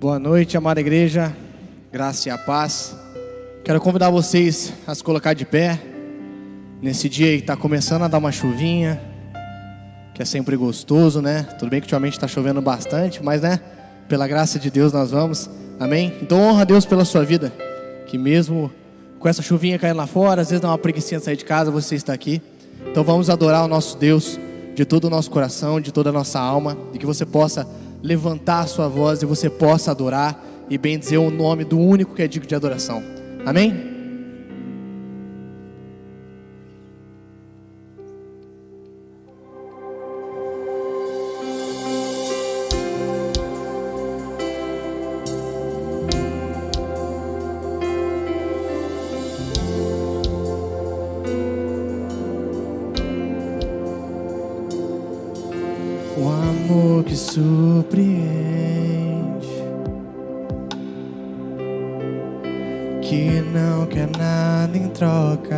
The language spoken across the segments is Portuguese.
Boa noite, amada igreja, graça e a paz. Quero convidar vocês a se colocar de pé, nesse dia que está começando a dar uma chuvinha, que é sempre gostoso, né? Tudo bem que ultimamente está chovendo bastante, mas né, pela graça de Deus nós vamos, amém? Então honra a Deus pela sua vida, que mesmo com essa chuvinha caindo lá fora, às vezes dá uma preguicinha de sair de casa, você está aqui. Então vamos adorar o nosso Deus de todo o nosso coração, de toda a nossa alma, e que você possa levantar a sua voz e você possa adorar e bendizer o nome do único que é digno de adoração. Amém? O amor que surpreende, que não quer nada em troca,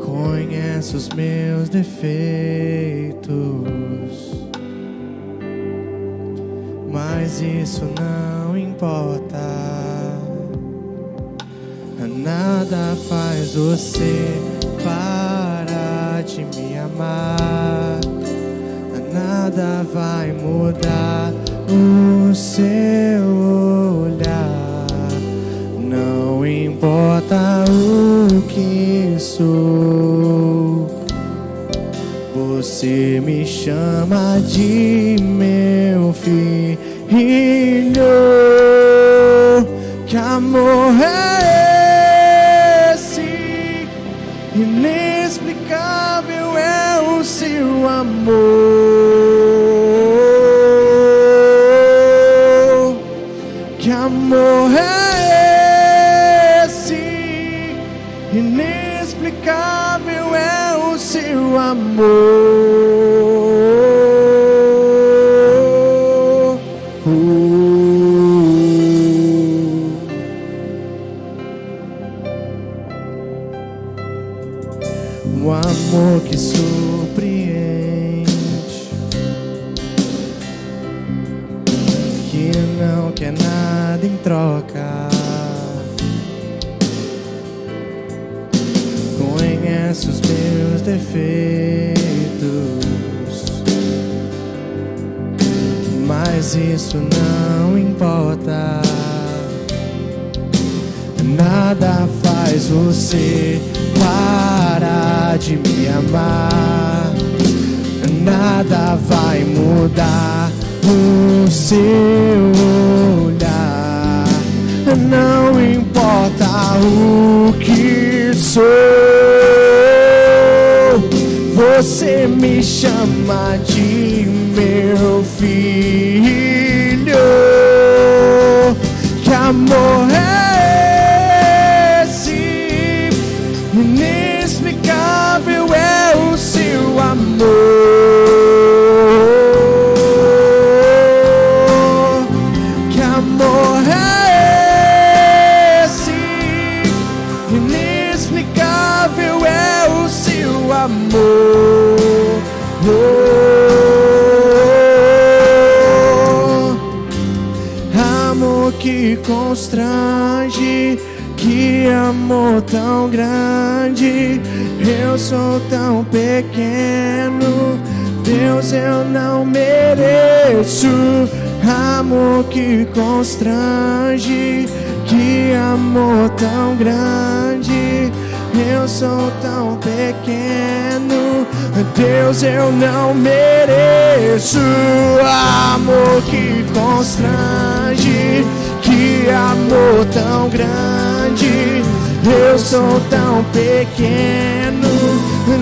conhece os meus defeitos, mas isso não importa. Nada faz você parar de me amar, nada vai mudar o seu olhar. Não importa o que sou, você me chama de meu filho. Que amor é esse? Inexplicável é o seu amor. Que amor é esse? Inexplicável é o seu amor. O amor que surpreende, que não quer nada em troca, conhece os meus defeitos, mas isso não importa. Nada faz você parar de me amar, nada vai mudar o seu olhar. Não importa o que sou, você me chama de meu filho. Que amor é inexplicável é o seu amor. Que amor é esse? Inexplicável é o seu amor. Amor que constrange, que amor tão grande. Eu sou tão pequeno, Deus, eu não mereço. Amor que constrange, que amor tão grande. Eu sou tão pequeno, Deus, eu não mereço. Amor que constrange, que amor tão grande. Eu sou tão pequeno,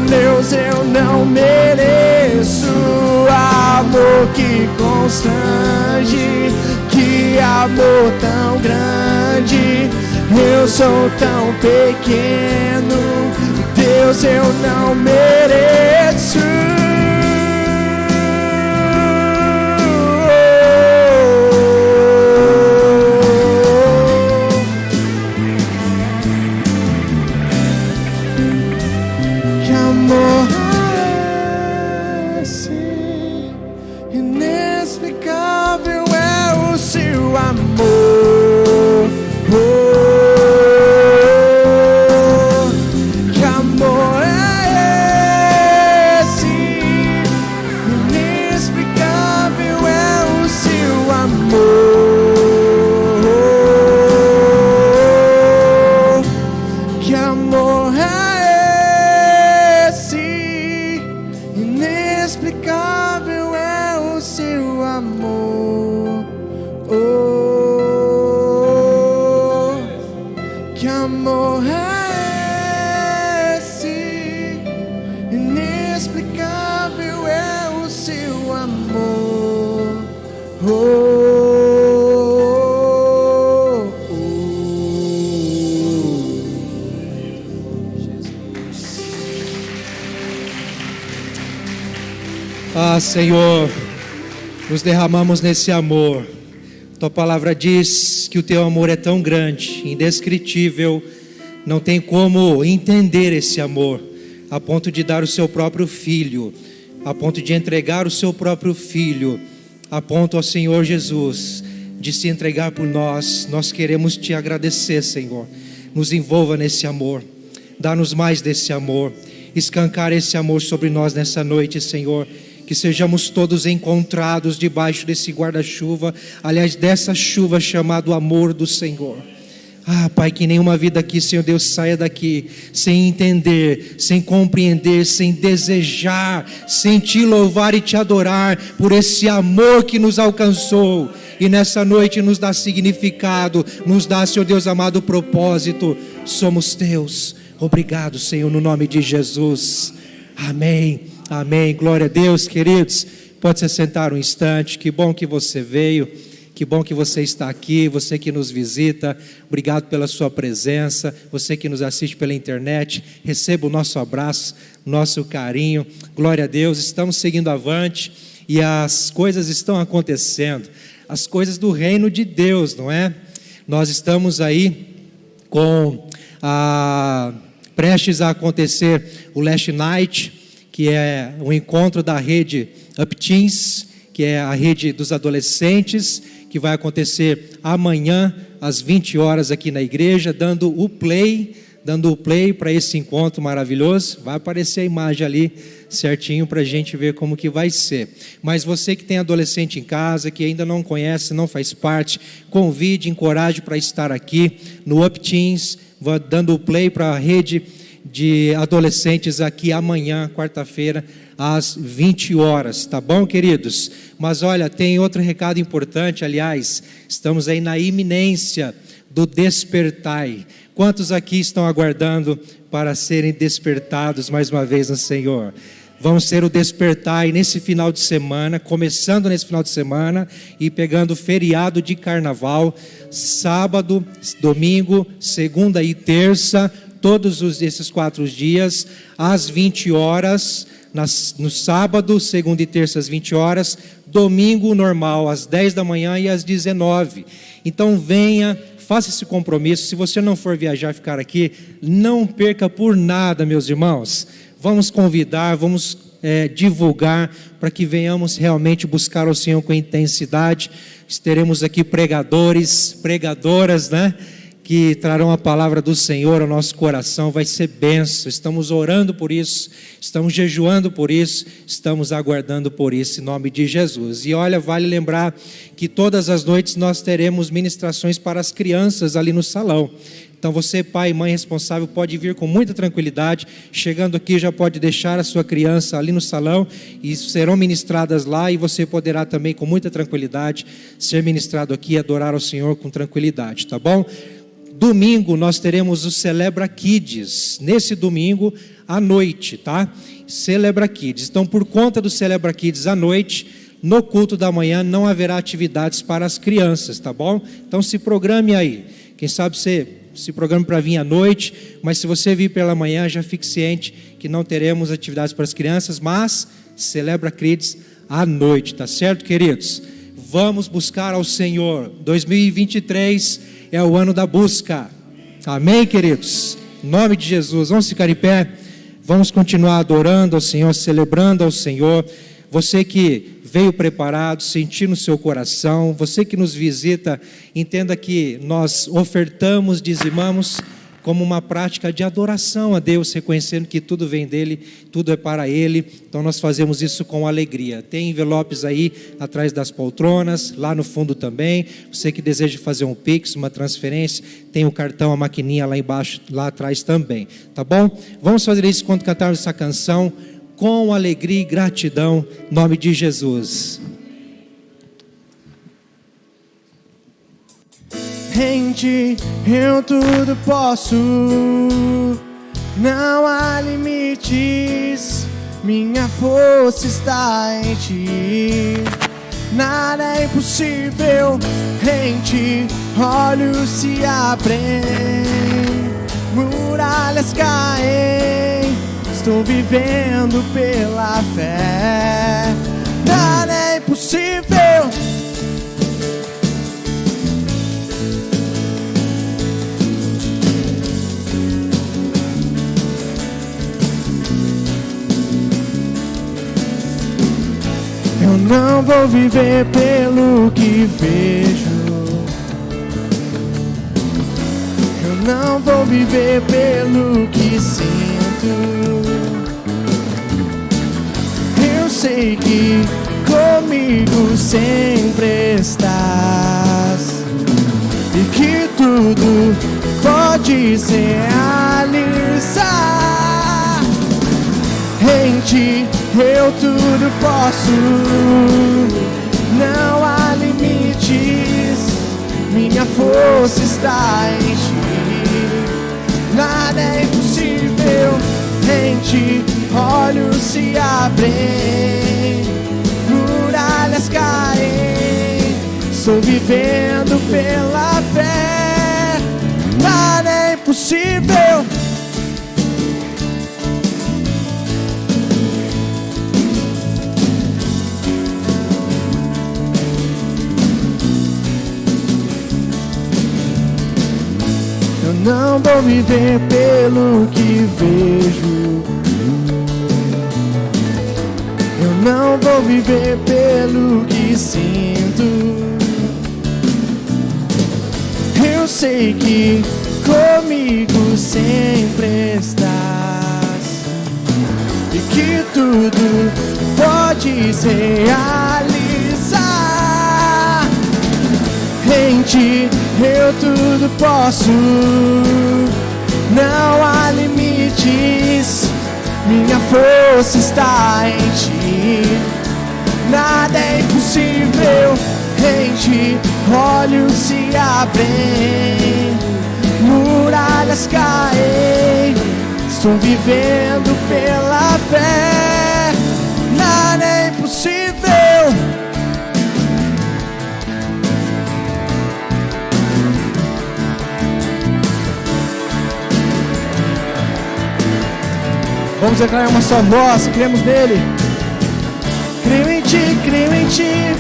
Deus, eu não mereço. Amor que constrange, que amor tão grande. Eu sou tão pequeno, Deus, eu não mereço. Que amor é esse? Ah, Senhor, nos derramamos nesse amor. Tua palavra diz que o teu amor é tão grande, indescritível, não tem como entender esse amor, a ponto de dar o seu próprio filho, a ponto de entregar o seu próprio filho, a ponto, ó Senhor Jesus, de se entregar por nós. Nós queremos te agradecer, Senhor. Nos envolva nesse amor, dá-nos mais desse amor, escancar esse amor sobre nós nessa noite, Senhor. Que sejamos todos encontrados debaixo desse guarda-chuva, aliás, dessa chuva chamada amor do Senhor. Ah, Pai, que nenhuma vida aqui, Senhor Deus, saia daqui sem entender, sem compreender, sem desejar, sem te louvar e te adorar por esse amor que nos alcançou e nessa noite nos dá significado, nos dá, Senhor Deus amado, propósito. Somos teus. Obrigado, Senhor, no nome de Jesus. Amém. Amém, glória a Deus, queridos. Pode se sentar um instante. Que bom que você veio, que bom que você está aqui, você que nos visita, obrigado pela sua presença. Você que nos assiste pela internet, receba o nosso abraço, nosso carinho. Glória a Deus, estamos seguindo avante e as coisas estão acontecendo, as coisas do reino de Deus, não é? Nós estamos aí com prestes a acontecer o Last Night, que é um encontro da rede Upteens, que é a rede dos adolescentes, que vai acontecer amanhã às 20 horas aqui na igreja, dando o play para esse encontro maravilhoso. Vai aparecer a imagem ali certinho para a gente ver como que vai ser. Mas você que tem adolescente em casa, que ainda não conhece, não faz parte, convide, encoraje para estar aqui no Upteens, dando o play para a rede de adolescentes aqui amanhã, quarta-feira, às 20 horas, tá bom, queridos? Mas olha, tem outro recado importante, aliás, estamos aí na iminência do Despertai. Quantos aqui estão aguardando para serem despertados mais uma vez no Senhor? Vamos ser o Despertai nesse final de semana, começando nesse final de semana e pegando o feriado de carnaval, sábado, domingo, segunda e terça, todos esses 4 dias, às 20 horas, no sábado, segunda e terça às 20 horas, domingo normal, às 10 da manhã e às 19. Então venha, faça esse compromisso. Se você não for viajar, ficar aqui, não perca por nada, meus irmãos. Vamos convidar, vamos divulgar, para que venhamos realmente buscar o Senhor com intensidade. Teremos aqui pregadores, pregadoras, né? Que trarão a palavra do Senhor ao nosso coração. Vai ser bênção, estamos orando por isso, estamos jejuando por isso, estamos aguardando por isso, em nome de Jesus. E olha, vale lembrar que todas as noites nós teremos ministrações para as crianças ali no salão. Então você, pai e mãe responsável, pode vir com muita tranquilidade, chegando aqui já pode deixar a sua criança ali no salão, e serão ministradas lá, e você poderá também com muita tranquilidade ser ministrado aqui e adorar ao Senhor com tranquilidade, tá bom? Domingo nós teremos o Celebra Kids, nesse domingo à noite, tá? Celebra Kids. Então, por conta do Celebra Kids à noite, no culto da manhã não haverá atividades para as crianças, tá bom? Então se programe aí. Quem sabe você se programe para vir à noite, mas se você vir pela manhã, já fique ciente que não teremos atividades para as crianças, mas Celebra Kids à noite, tá certo, queridos? Vamos buscar ao Senhor. 2023 é o ano da busca. Amém, queridos? Em nome de Jesus, vamos ficar em pé. Vamos continuar adorando ao Senhor, celebrando ao Senhor. Você que veio preparado, sentir no seu coração, você que nos visita, entenda que nós ofertamos, dizimamos como uma prática de adoração a Deus, reconhecendo que tudo vem dEle, tudo é para Ele. Então nós fazemos isso com alegria. Tem envelopes aí atrás das poltronas, lá no fundo também. Você que deseja fazer um Pix, uma transferência, tem o cartão, a maquininha lá embaixo, lá atrás também, tá bom? Vamos fazer isso quando cantarmos essa canção, com alegria e gratidão, em nome de Jesus. Em ti eu tudo posso, não há limites, minha força está em ti. Nada é impossível em ti, olhos se abrem, muralhas caem, estou vivendo pela fé. Nada é impossível. Eu não vou viver pelo que vejo. Eu não vou viver pelo que sinto. Eu sei que comigo sempre estás e que tudo pode se realizar. Em ti eu tudo posso, não há limites, minha força está em ti. Nada é impossível em ti, olhos se abrem, muralhas caem, estou vivendo pela fé. Nada é impossível. Não vou viver pelo que vejo. Eu não vou viver pelo que sinto. Eu sei que comigo sempre estás e que tudo pode se realizar. Em ti eu tudo posso, não há limites, minha força está em ti. Nada é impossível em ti, olhos se abrem, muralhas caem, estou vivendo pela fé. Nada é impossível. Vamos declarar uma só voz, cremos nele. Creio em ti, creio em ti.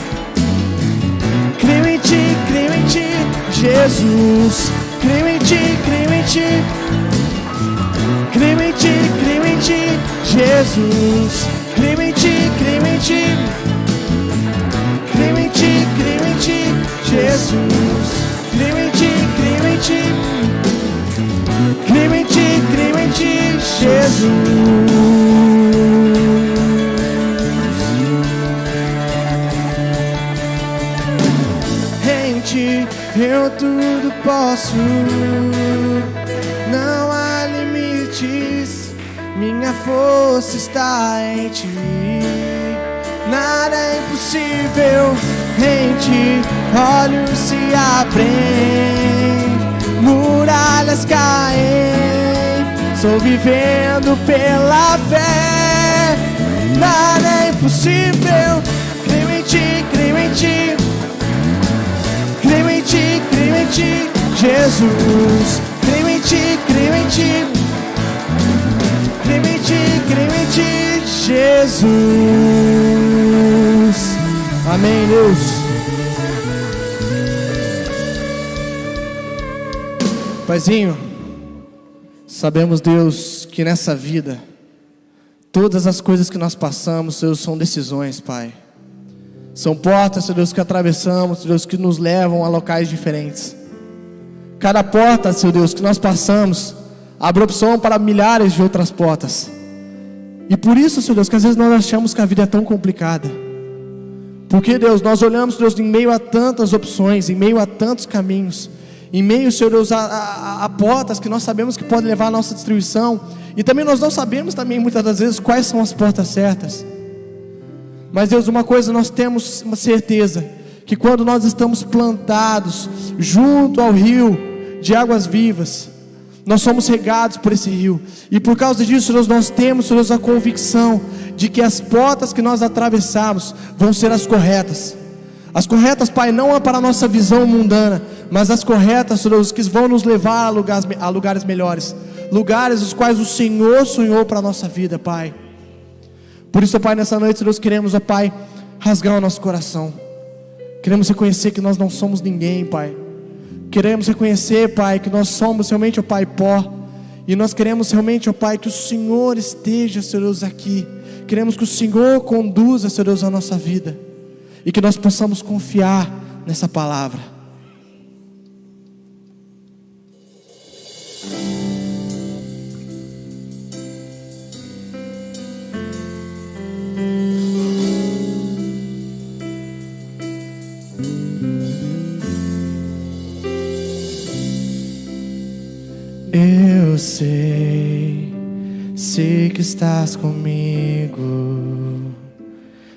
Creio em ti, creio em ti, Jesus. Creio em ti, creio em ti. Creio em ti, creio em ti, Jesus. Creio em ti, creio em ti. Creio em ti, creio em ti, Jesus. Creio em ti, creio em ti. Creio em ti, creio em ti, Jesus. Em ti eu tudo posso, não há limites, minha força está em ti. Nada é impossível em ti, olhos se abrem, muralhas caem, estou vivendo pela fé. Nada é impossível. Creio em ti, creio em ti. Creio em ti, creio em ti, Jesus. Creio em ti, creio em ti. Creio em ti, creio em ti, Jesus. Amém, Deus. Paizinho, sabemos, Deus, que nessa vida todas as coisas que nós passamos, Deus, são decisões, Pai. São portas, Senhor Deus, que atravessamos, Senhor Deus, que nos levam a locais diferentes. Cada porta, Senhor Deus, que nós passamos abre opção para milhares de outras portas. E por isso, Senhor Deus, que às vezes nós achamos que a vida é tão complicada. Porque, Deus, nós olhamos, Deus, em meio a tantas opções, em meio a tantos caminhos, em meio, Senhor Deus, a portas que nós sabemos que podem levar a nossa destruição. E também nós não sabemos também, muitas das vezes, quais são as portas certas. Mas, Deus, uma coisa nós temos uma certeza, que quando nós estamos plantados junto ao rio de águas vivas, nós somos regados por esse rio. E por causa disso, Deus, nós temos, Deus, a convicção de que as portas que nós atravessarmos vão ser as corretas. As corretas, Pai, não é para a nossa visão mundana, mas as corretas, Deus, que vão nos levar a lugares melhores. lugares os quais o Senhor sonhou para a nossa vida, Pai. Por isso, Pai, nessa noite, Deus, queremos, Pai, rasgar o nosso coração. Queremos reconhecer que nós não somos ninguém, Pai. Queremos reconhecer, Pai, que nós somos realmente, Pai, pó. E nós queremos realmente, Pai, que o Senhor esteja, Senhor Deus, aqui. Queremos que o Senhor conduza, Senhor Deus, a nossa vida. E que nós possamos confiar nessa palavra. Eu sei que estás comigo,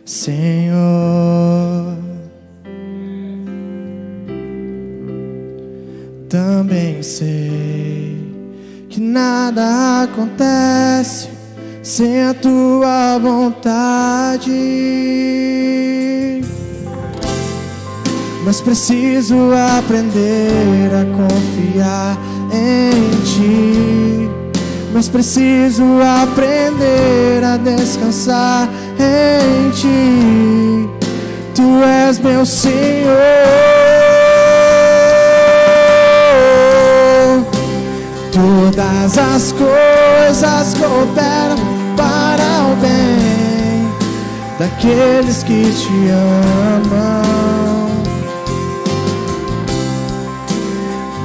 Senhor. Também sei que nada acontece sem a tua vontade, mas preciso aprender a confiar em ti. Mas preciso aprender a descansar em ti. Tu és meu Senhor. Todas as coisas cooperam para o bem daqueles que te amam.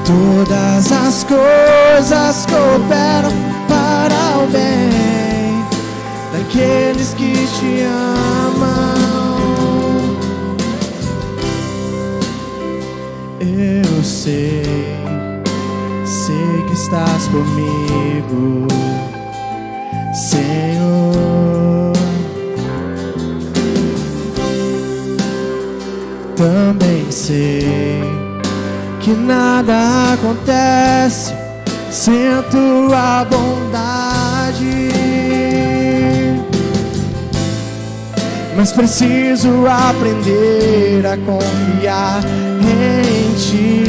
Todas as coisas cooperam para o bem daqueles que te amam. Eu sei que estás comigo, Senhor. Também sei que nada acontece sem a tua bondade, mas preciso aprender a confiar em ti.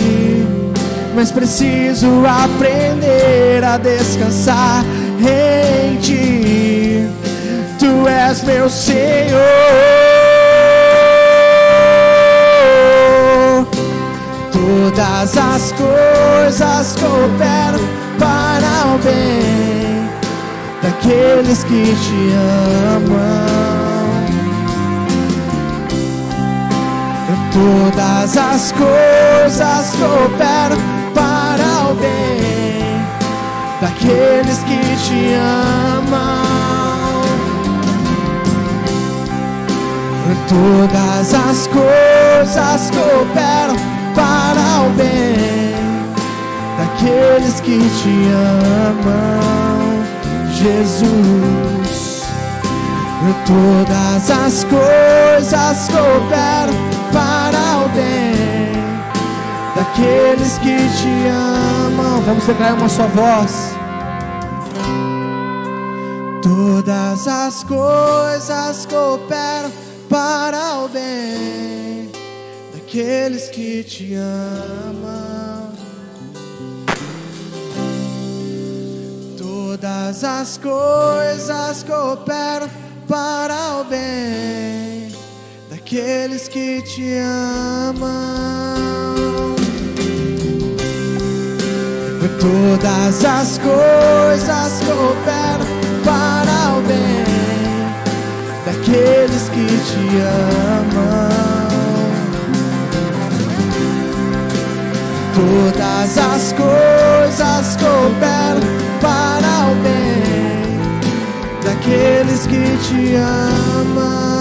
Mas preciso aprender a descansar em ti. Tu és meu Senhor. Todas as coisas cooperam para o bem daqueles que te amam. Todas as coisas cooperam para o bem daqueles que te amam. Todas as coisas cooperam para o bem daqueles que te amam, Jesus. Todas as coisas cooperam para o bem daqueles que te amam. Vamos declarar uma só voz. Todas as coisas cooperam para o bem daqueles que te amam. Todas as coisas cooperam para o bem daqueles que te amam. Todas as coisas cooperam para o bem daqueles que te amam. Todas as coisas cooperam para o bem daqueles que te amam.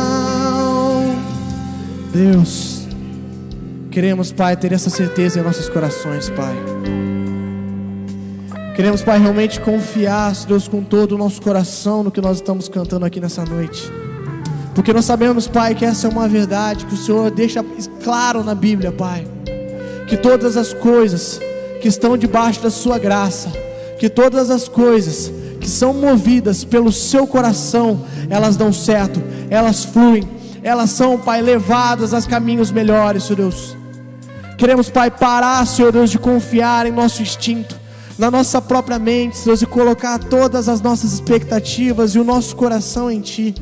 Deus, queremos, Pai, ter essa certeza em nossos corações, Pai. Queremos, Pai, realmente confiar, Deus, com todo o nosso coração no que nós estamos cantando aqui nessa noite. Porque nós sabemos, Pai, que essa é uma verdade que o Senhor deixa claro na Bíblia, Pai. Que todas as coisas que estão debaixo da sua graça, que todas as coisas que são movidas pelo seu coração, elas dão certo, elas fluem, elas são, Pai, levadas a caminhos melhores, Senhor Deus. Queremos, Pai, parar, Senhor Deus, de confiar em nosso instinto, na nossa própria mente, Deus, e colocar todas as nossas expectativas e o nosso coração em Ti.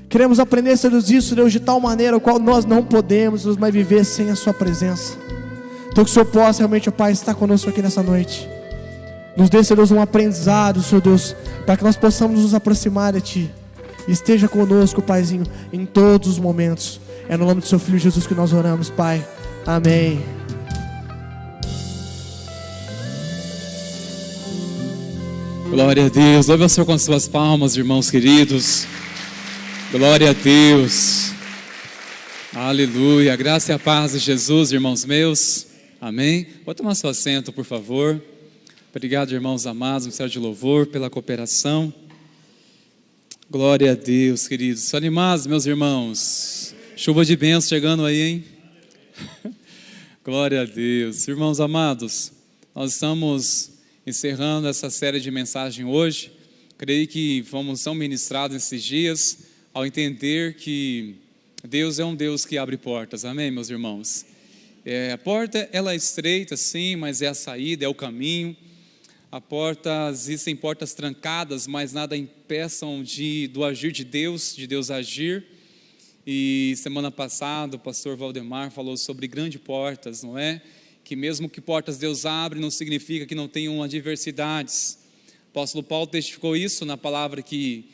Queremos aprender, Senhor Deus, isso, Deus, de tal maneira a qual nós não podemos, Deus, mais viver sem a Sua presença. Então que o Senhor possa realmente, ó Pai, estar conosco aqui nessa noite. Nos dê, Senhor Deus, um aprendizado, Senhor Deus, para que nós possamos nos aproximar de Ti. Esteja conosco, Paizinho, em todos os momentos. É no nome do Seu Filho Jesus que nós oramos, Pai. Amém. Glória a Deus. Louve ao Senhor com as suas palmas, irmãos queridos. Glória a Deus. Aleluia. A graça e a paz de Jesus, irmãos meus. Amém. Pode tomar seu assento, por favor. Obrigado, irmãos amados, Ministério de Louvor, pela cooperação. Glória a Deus, queridos. Animados, meus irmãos. Chuva de bênção chegando aí, hein? Glória a Deus. Irmãos amados, nós estamos encerrando essa série de mensagem hoje. Creio que são ministrados esses dias ao entender que Deus é um Deus que abre portas. Amém, meus irmãos? A porta, ela é estreita, sim, mas é a saída, é o caminho. Existem portas trancadas, mas nada impeçam do agir de Deus agir. E semana passada o pastor Valdemar falou sobre grandes portas, não é? Que mesmo que portas Deus abre, não significa que não tenham adversidades. O apóstolo Paulo testificou isso na palavra que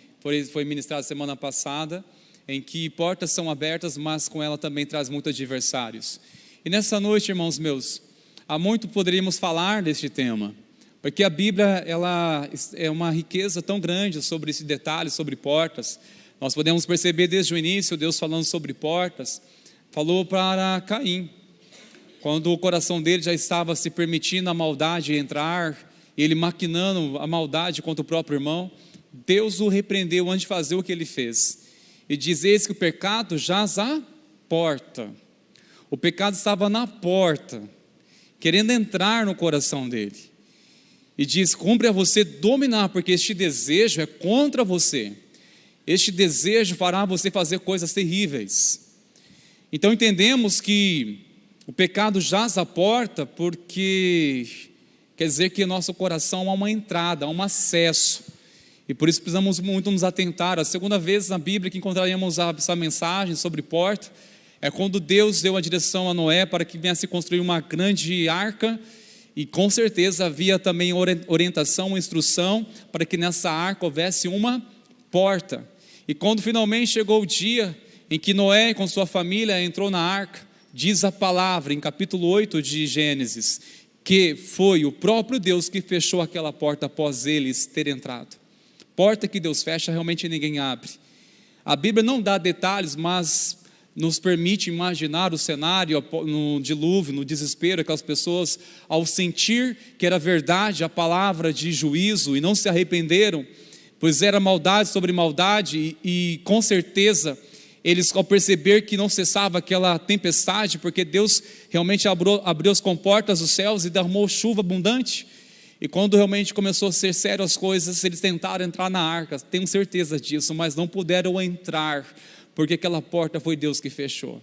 foi ministrada semana passada, em que portas são abertas, mas com ela também traz muitos adversários. E nessa noite, irmãos meus, há muito poderíamos falar deste tema, porque a Bíblia, ela é uma riqueza tão grande sobre esse detalhe, sobre portas. Nós podemos perceber desde o início, Deus falando sobre portas, falou para Caim, quando o coração dele já estava se permitindo a maldade entrar, ele maquinando a maldade contra o próprio irmão, Deus o repreendeu antes de fazer o que ele fez. E diz: eis que o pecado jaz à porta. O pecado estava na porta, querendo entrar no coração dele. E diz: cumpre a você dominar, porque este desejo é contra você. Este desejo fará você fazer coisas terríveis. Então entendemos que o pecado jaz à porta, porque quer dizer que nosso coração há uma entrada, há um acesso. E por isso precisamos muito nos atentar. A segunda vez na Bíblia que encontraremos essa mensagem sobre porta é quando Deus deu a direção a Noé para que viesse construir uma grande arca. E com certeza havia também orientação, instrução para que nessa arca houvesse uma porta. E quando finalmente chegou o dia em que Noé com sua família entrou na arca, diz a palavra em capítulo 8 de Gênesis, que foi o próprio Deus que fechou aquela porta após eles terem entrado. Porta que Deus fecha, realmente ninguém abre. A Bíblia não dá detalhes, mas nos permite imaginar o cenário no dilúvio, no desespero, aquelas pessoas ao sentir que era verdade a palavra de juízo e não se arrependeram, pois era maldade sobre maldade, e com certeza eles, ao perceber que não cessava aquela tempestade, porque Deus realmente abriu as comportas dos céus e derramou chuva abundante, e quando realmente começou a ser sério as coisas, eles tentaram entrar na arca, tenho certeza disso, mas não puderam entrar, porque aquela porta foi Deus que fechou.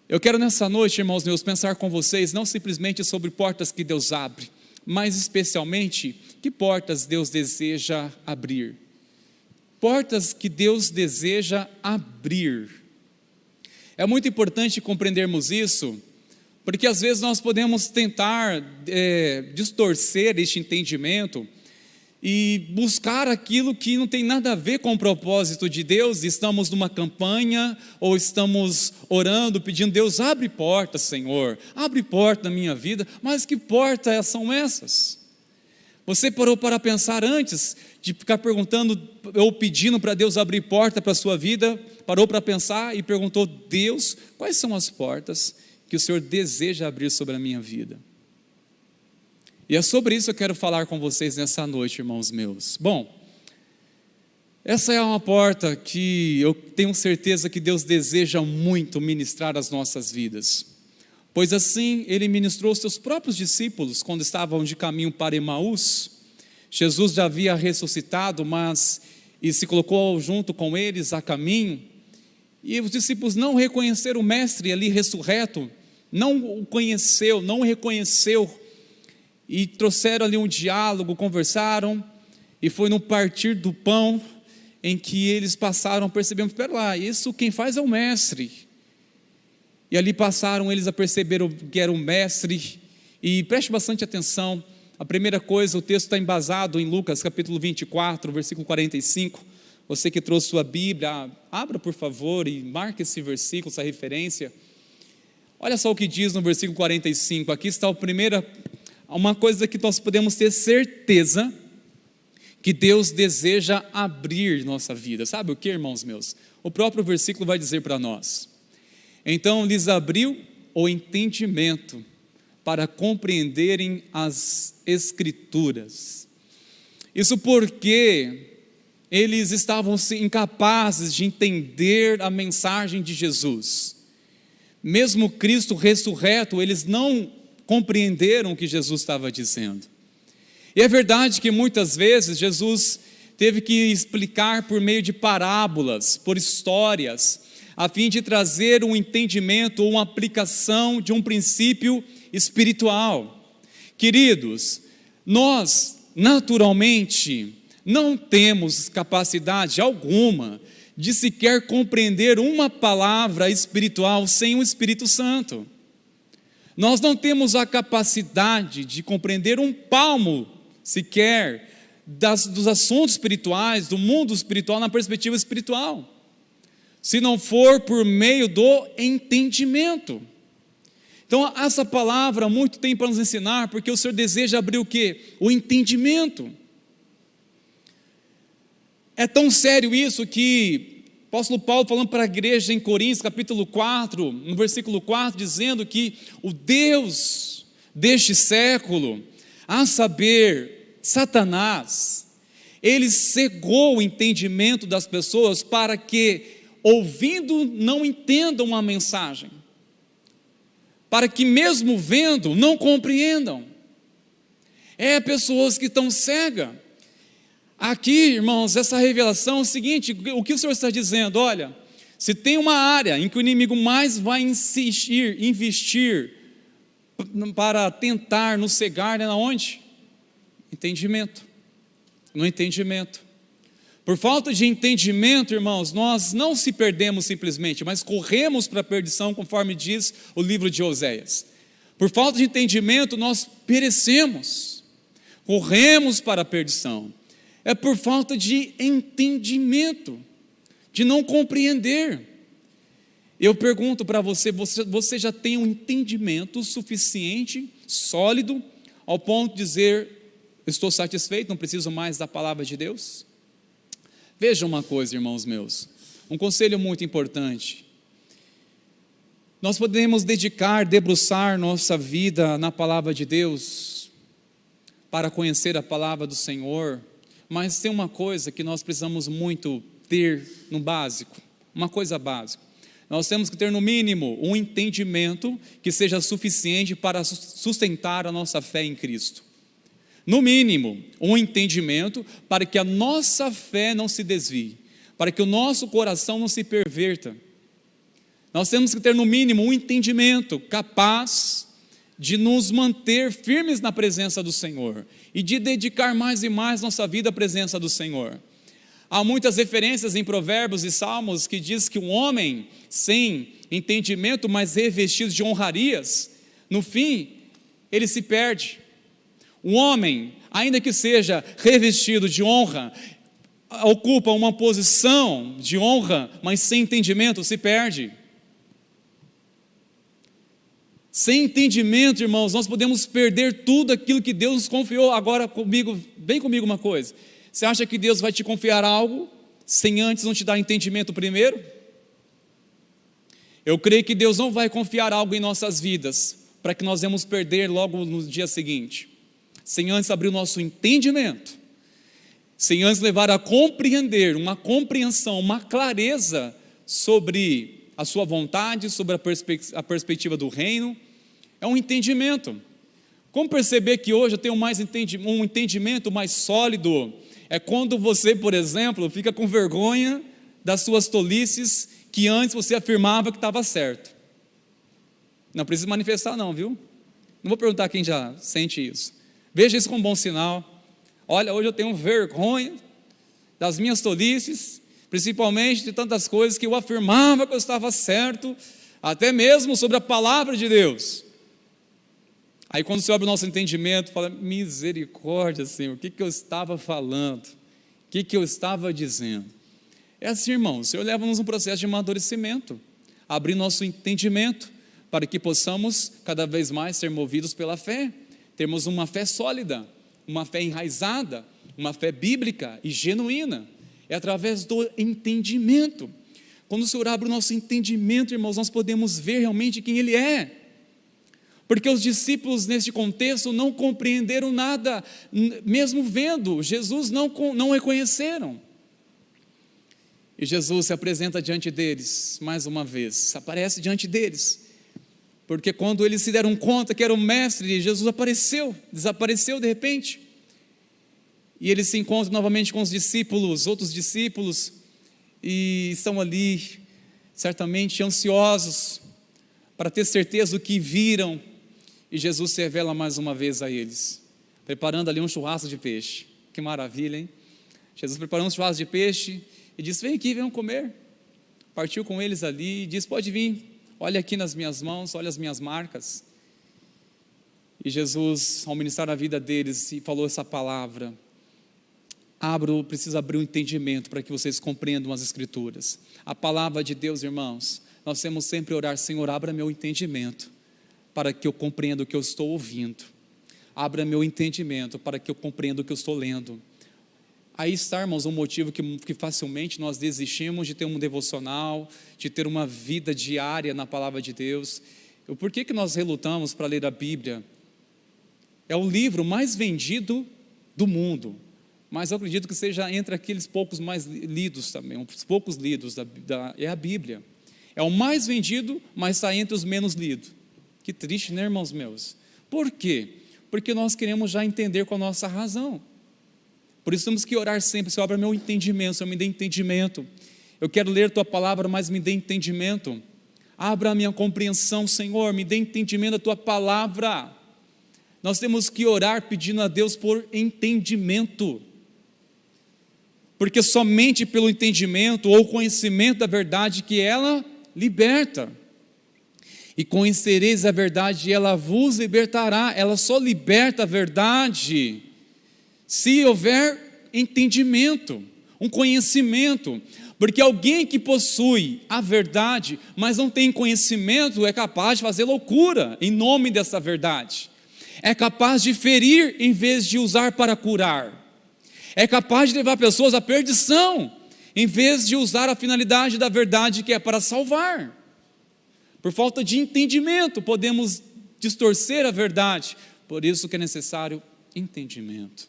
Eu quero nessa noite, irmãos meus, pensar com vocês, não simplesmente sobre portas que Deus abre, mas especialmente, que portas Deus deseja abrir. Portas que Deus deseja abrir. É muito importante compreendermos isso, porque às vezes nós podemos tentar distorcer este entendimento e buscar aquilo que não tem nada a ver com o propósito de Deus. Estamos numa campanha ou estamos orando, pedindo: Deus, abre portas, Senhor, abre porta na minha vida. Mas que portas são essas? Você parou para pensar antes de ficar perguntando ou pedindo para Deus abrir porta para a sua vida? Parou para pensar e perguntou: Deus, quais são as portas que o Senhor deseja abrir sobre a minha vida? E é sobre isso que eu quero falar com vocês nessa noite, irmãos meus. Bom, essa é uma porta que eu tenho certeza que Deus deseja muito ministrar às nossas vidas, pois assim Ele ministrou os seus próprios discípulos quando estavam de caminho para Emaús. Jesus já havia ressuscitado, e se colocou junto com eles a caminho, e os discípulos não reconheceram o Mestre ali ressurreto, não o conheceu, não o reconheceu. e trouxeram ali um diálogo, conversaram, e foi no partir do pão em que eles passaram a perceber, espera lá, isso quem faz é o mestre. E ali passaram eles a perceber que era o mestre, e preste bastante atenção. A primeira coisa, o texto está embasado em Lucas capítulo 24, versículo 45, você que trouxe sua Bíblia, abra por favor e marque esse versículo, essa referência. Olha só o que diz no versículo 45, aqui está uma coisa que nós podemos ter certeza, que Deus deseja abrir nossa vida. Sabe o que, irmãos meus? O próprio versículo vai dizer para nós: então lhes abriu o entendimento para compreenderem as Escrituras. Isso porque eles estavam incapazes de entender a mensagem de Jesus. Mesmo Cristo ressurreto, eles não compreenderam o que Jesus estava dizendo. E é verdade que muitas vezes Jesus teve que explicar por meio de parábolas, por histórias, a fim de trazer um entendimento ou uma aplicação de um princípio espiritual. Queridos, nós naturalmente não temos capacidade alguma de sequer compreender uma palavra espiritual sem o Espírito Santo. Nós não temos a capacidade de compreender um palmo sequer dos assuntos espirituais, do mundo espiritual na perspectiva espiritual, se não for por meio do entendimento. Então essa palavra muito tem para nos ensinar, porque o Senhor deseja abrir o quê? O entendimento. É tão sério isso que o apóstolo Paulo, falando para a igreja em Coríntios, capítulo 4, no versículo 4, dizendo que o Deus deste século, a saber, Satanás, ele cegou o entendimento das pessoas para que, ouvindo, não entendam a mensagem, para que mesmo vendo, não compreendam. É pessoas que estão cegas. Aqui, irmãos, essa revelação é o seguinte: o que o Senhor está dizendo? Olha, se tem uma área em que o inimigo mais vai investir para tentar nos cegar, é onde? Entendimento. No entendimento. Por falta de entendimento, irmãos, nós não se perdemos simplesmente, mas corremos para a perdição, conforme diz o livro de Oséias. Por falta de entendimento, nós perecemos, corremos para a perdição. É por falta de entendimento, de não compreender. Eu pergunto para você já tem um entendimento suficiente, sólido, ao ponto de dizer: estou satisfeito, não preciso mais da palavra de Deus? Veja uma coisa, irmãos meus, um conselho muito importante. Nós podemos debruçar nossa vida na palavra de Deus, para conhecer a palavra do Senhor, mas tem uma coisa que nós precisamos muito ter no básico, uma coisa básica. Nós temos que ter no mínimo um entendimento que seja suficiente para sustentar a nossa fé em Cristo. No mínimo, um entendimento para que a nossa fé não se desvie, para que o nosso coração não se perverta. Nós temos que ter no mínimo um entendimento capaz de nos manter firmes na presença do Senhor e de dedicar mais e mais nossa vida à presença do Senhor. Há muitas referências em Provérbios e Salmos que diz que um homem sem entendimento, mas revestido de honrarias, no fim, ele se perde. Um homem, ainda que seja revestido de honra, ocupa uma posição de honra, mas sem entendimento se perde. Sem entendimento, irmãos, nós podemos perder tudo aquilo que Deus nos confiou. Agora vem comigo uma coisa: você acha que Deus vai te confiar algo sem antes não te dar entendimento primeiro? Eu creio que Deus não vai confiar algo em nossas vidas para que nós vamos perder logo no dia seguinte, sem antes abrir o nosso entendimento, sem antes levar a compreender, uma compreensão, uma clareza sobre a sua vontade, sobre a perspectiva do reino. É um entendimento. Como perceber que hoje eu tenho um entendimento mais sólido? É quando você, por exemplo, fica com vergonha das suas tolices que antes você afirmava que estava certo. Não precisa manifestar não, viu? Não vou perguntar quem já sente isso. Veja isso como um bom sinal. Olha, hoje eu tenho vergonha das minhas tolices, principalmente de tantas coisas que eu afirmava que eu estava certo, até mesmo sobre a palavra de Deus. Aí quando você abre o nosso entendimento, fala, misericórdia, Senhor, o que eu estava falando? O que eu estava dizendo? É assim, irmão, o Senhor leva-nos um processo de amadurecimento, abrir nosso entendimento, para que possamos cada vez mais ser movidos pela fé, termos uma fé sólida, uma fé enraizada, uma fé bíblica e genuína. É através do entendimento. Quando o Senhor abre o nosso entendimento, irmãos, nós podemos ver realmente quem Ele é. Porque os discípulos neste contexto não compreenderam nada, mesmo vendo, Jesus não reconheceram. E Jesus se apresenta diante deles, mais uma vez, aparece diante deles. Porque quando eles se deram conta que era o mestre, Jesus desapareceu de repente. E eles se encontram novamente com os discípulos, outros discípulos, e estão ali, certamente ansiosos, para ter certeza do que viram. E Jesus se revela mais uma vez a eles, preparando ali um churrasco de peixe. Que maravilha, hein? Jesus preparou um churrasco de peixe e disse, vem aqui, venham comer. Partiu com eles ali e disse, pode vir, olha aqui nas minhas mãos, olha as minhas marcas. E Jesus, ao ministrar a vida deles, falou essa palavra, preciso abrir um entendimento para que vocês compreendam as Escrituras. A palavra de Deus, irmãos, nós temos sempre orar, Senhor, abra meu entendimento, para que eu compreenda o que eu estou ouvindo. Abra meu entendimento para que eu compreenda o que eu estou lendo. Aí está, irmãos, um motivo que facilmente nós desistimos de ter um devocional, de ter uma vida diária na palavra de Deus. Por que nós relutamos para ler a Bíblia? É o livro mais vendido do mundo, mas eu acredito que seja entre aqueles poucos mais lidos também, os poucos lidos, é a Bíblia. É o mais vendido, mas está entre os menos lidos. Que triste, né, irmãos meus? Por quê? Porque nós queremos já entender com a nossa razão. Por isso temos que orar sempre, Senhor, abra meu entendimento, Senhor, me dê entendimento. Eu quero ler Tua palavra, mas me dê entendimento. Abra a minha compreensão, Senhor, me dê entendimento da Tua palavra. Nós temos que orar pedindo a Deus por entendimento. Porque somente pelo entendimento ou conhecimento da verdade que ela liberta. E conhecereis a verdade e ela vos libertará. Ela só liberta a verdade se houver entendimento, um conhecimento. Porque alguém que possui a verdade, mas não tem conhecimento, é capaz de fazer loucura em nome dessa verdade. É capaz de ferir em vez de usar para curar. É capaz de levar pessoas à perdição, em vez de usar a finalidade da verdade que é para salvar. Por falta de entendimento, podemos distorcer a verdade. Por isso que é necessário entendimento.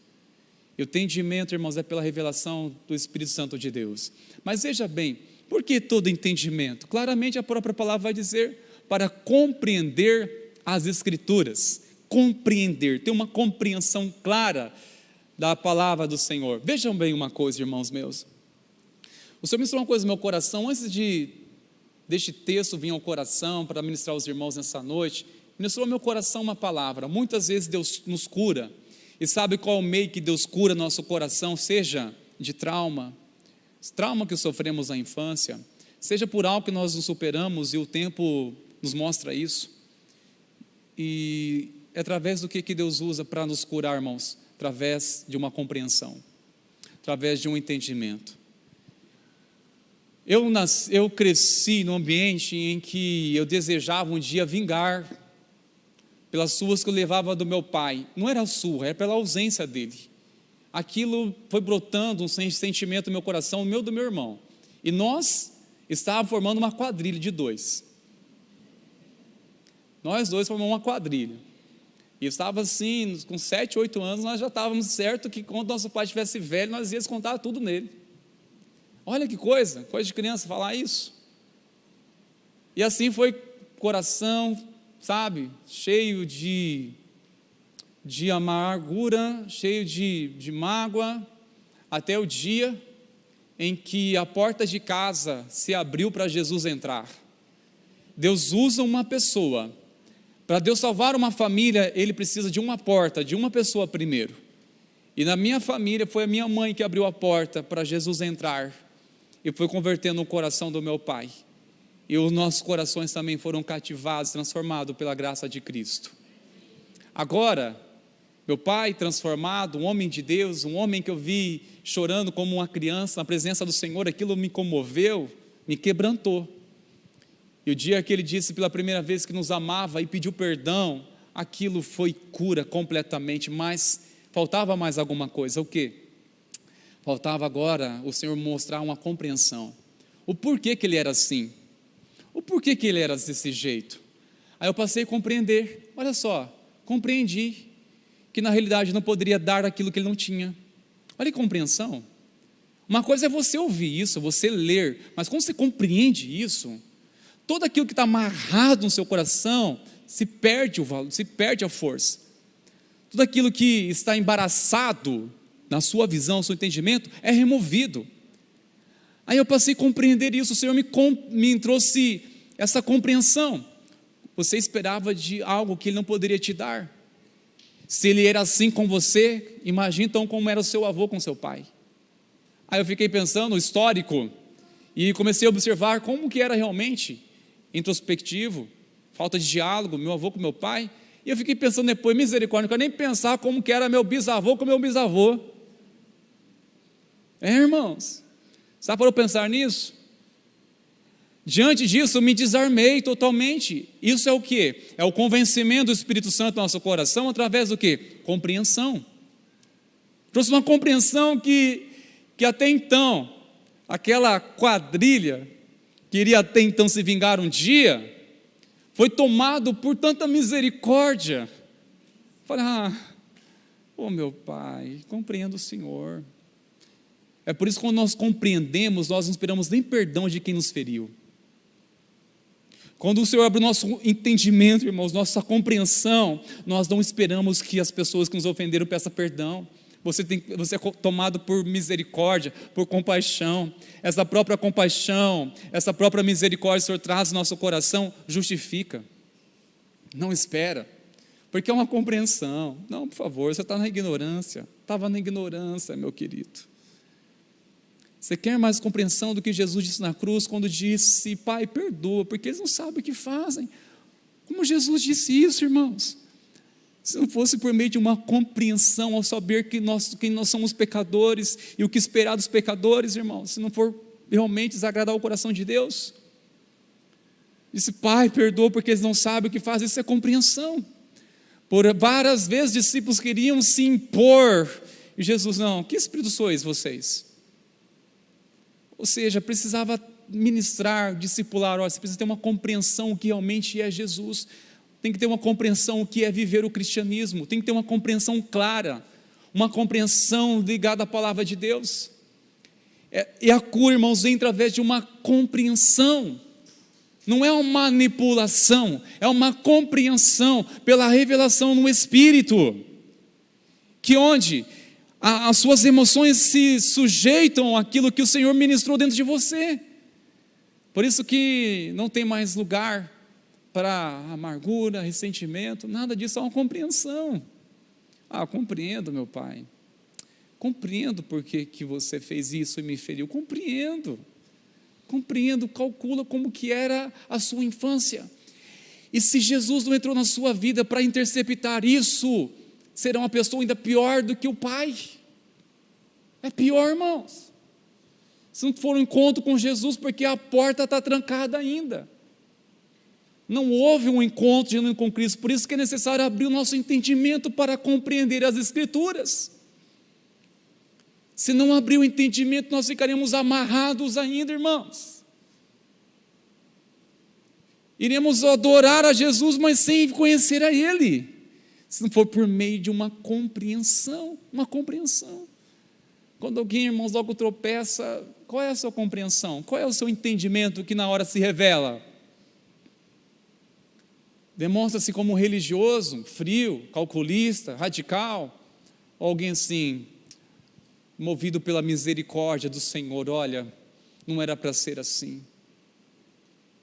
E o entendimento, irmãos, é pela revelação do Espírito Santo de Deus. Mas veja bem, por que todo entendimento? Claramente a própria palavra vai dizer, para compreender as Escrituras. Compreender, ter uma compreensão clara da palavra do Senhor. Vejam bem uma coisa, irmãos meus. O Senhor ministrou uma coisa no meu coração, antes deste texto vir ao coração, para ministrar aos irmãos nessa noite, ministrou ao meu coração uma palavra. Muitas vezes Deus nos cura, e sabe qual é o meio que Deus cura nosso coração, seja de trauma que sofremos na infância, seja por algo que nós não superamos, e o tempo nos mostra isso, e é através do que Deus usa para nos curar, irmãos? Através de uma compreensão, através de um entendimento. Eu cresci num ambiente em que eu desejava um dia vingar pelas surras que eu levava do meu pai. Não era surra, era pela ausência dele. Aquilo foi brotando um sentimento no meu coração, o meu do meu irmão. E nós estávamos formando uma quadrilha de dois. Nós dois formamos uma quadrilha. E eu estava assim, com 7, 8 anos, nós já estávamos certo que quando nosso pai estivesse velho, nós íamos contar tudo nele. Olha que coisa de criança falar isso. E assim foi coração, sabe, cheio de amargura, cheio de mágoa, até o dia em que a porta de casa se abriu para Jesus entrar. Deus usa uma pessoa Para Deus salvar uma família, Ele precisa de uma porta, de uma pessoa primeiro. E na minha família foi a minha mãe que abriu a porta para Jesus entrar e foi convertendo o coração do meu pai. E os nossos corações também foram cativados, transformados pela graça de Cristo. Agora, meu pai transformado, um homem de Deus, um homem que eu vi chorando como uma criança na presença do Senhor, aquilo me comoveu, me quebrantou. E o dia que ele disse pela primeira vez que nos amava e pediu perdão, aquilo foi cura completamente, mas faltava mais alguma coisa. O quê? Faltava agora o Senhor mostrar uma compreensão. O porquê que ele era assim? O porquê que ele era desse jeito? Aí eu passei a compreender. Olha só, compreendi que na realidade não poderia dar aquilo que ele não tinha. Olha que compreensão. Uma coisa é você ouvir isso, você ler, mas quando você compreende isso, todo aquilo que está amarrado no seu coração se perde o valor, se perde a força. Tudo aquilo que está embaraçado na sua visão, no seu entendimento, é removido. Aí eu passei a compreender isso, o Senhor me trouxe essa compreensão. Você esperava de algo que Ele não poderia te dar. Se Ele era assim com você, imagine então como era o seu avô com seu pai. Aí eu fiquei pensando no histórico e comecei a observar como que era realmente introspectivo, falta de diálogo, meu avô com meu pai. E eu fiquei pensando depois, misericórdia, não quero nem pensar como que era meu bisavô com meu bisavô. Irmãos, sabe para eu pensar nisso? Diante disso, eu me desarmei totalmente. Isso é o quê? É o convencimento do Espírito Santo no nosso coração, através do quê? Compreensão. Trouxe uma compreensão que até então, aquela quadrilha, que iria até então se vingar um dia, foi tomado por tanta misericórdia. Falei, meu Pai, compreendo o Senhor. É por isso que quando nós compreendemos, nós não esperamos nem perdão de quem nos feriu. Quando o Senhor abre o nosso entendimento, irmãos, nossa compreensão, nós não esperamos que as pessoas que nos ofenderam peçam perdão. Você é tomado por misericórdia, por compaixão. Essa própria compaixão, essa própria misericórdia que o Senhor traz no nosso coração, justifica. Não espera, porque é uma compreensão. Não, por favor, você está na ignorância. Estava na ignorância, meu querido. Você quer mais compreensão do que Jesus disse na cruz, quando disse, Pai, perdoa, porque eles não sabem o que fazem. Como Jesus disse isso, irmãos? Se não fosse por meio de uma compreensão, ao saber que nós somos pecadores, e o que esperar dos pecadores, irmãos, se não for realmente desagradar o coração de Deus. Disse, Pai, perdoa, porque eles não sabem o que fazem. Isso é compreensão. Por várias vezes, discípulos queriam se impor, e Jesus, não, que espírito sois vocês? Ou seja, precisava ministrar, discipular, você precisa ter uma compreensão o que realmente é Jesus, tem que ter uma compreensão o que é viver o cristianismo, tem que ter uma compreensão clara, uma compreensão ligada à palavra de Deus, e a cura, irmãos, vem através de uma compreensão, não é uma manipulação, é uma compreensão pela revelação no Espírito, que onde as suas emoções se sujeitam àquilo que o Senhor ministrou dentro de você. Por isso que não tem mais lugar para amargura, ressentimento, nada disso, é uma compreensão. Compreendo, meu Pai, compreendo porque que você fez isso e me feriu, compreendo, calcula como que era a sua infância, e se Jesus não entrou na sua vida para interceptar isso, será uma pessoa ainda pior do que o pai. É pior, irmãos. Se não for um encontro com Jesus, porque a porta está trancada ainda. Não houve um encontro genuíno com Cristo, por isso que é necessário abrir o nosso entendimento para compreender as Escrituras. Se não abrir o entendimento, nós ficaremos amarrados ainda, irmãos. Iremos adorar a Jesus, mas sem conhecer a Ele. Se não for por meio de uma compreensão. Quando alguém, irmãos, logo tropeça, qual é a sua compreensão? Qual é o seu entendimento que na hora se revela? Demonstra-se como religioso, frio, calculista, radical, ou alguém assim, movido pela misericórdia do Senhor, olha, não era para ser assim.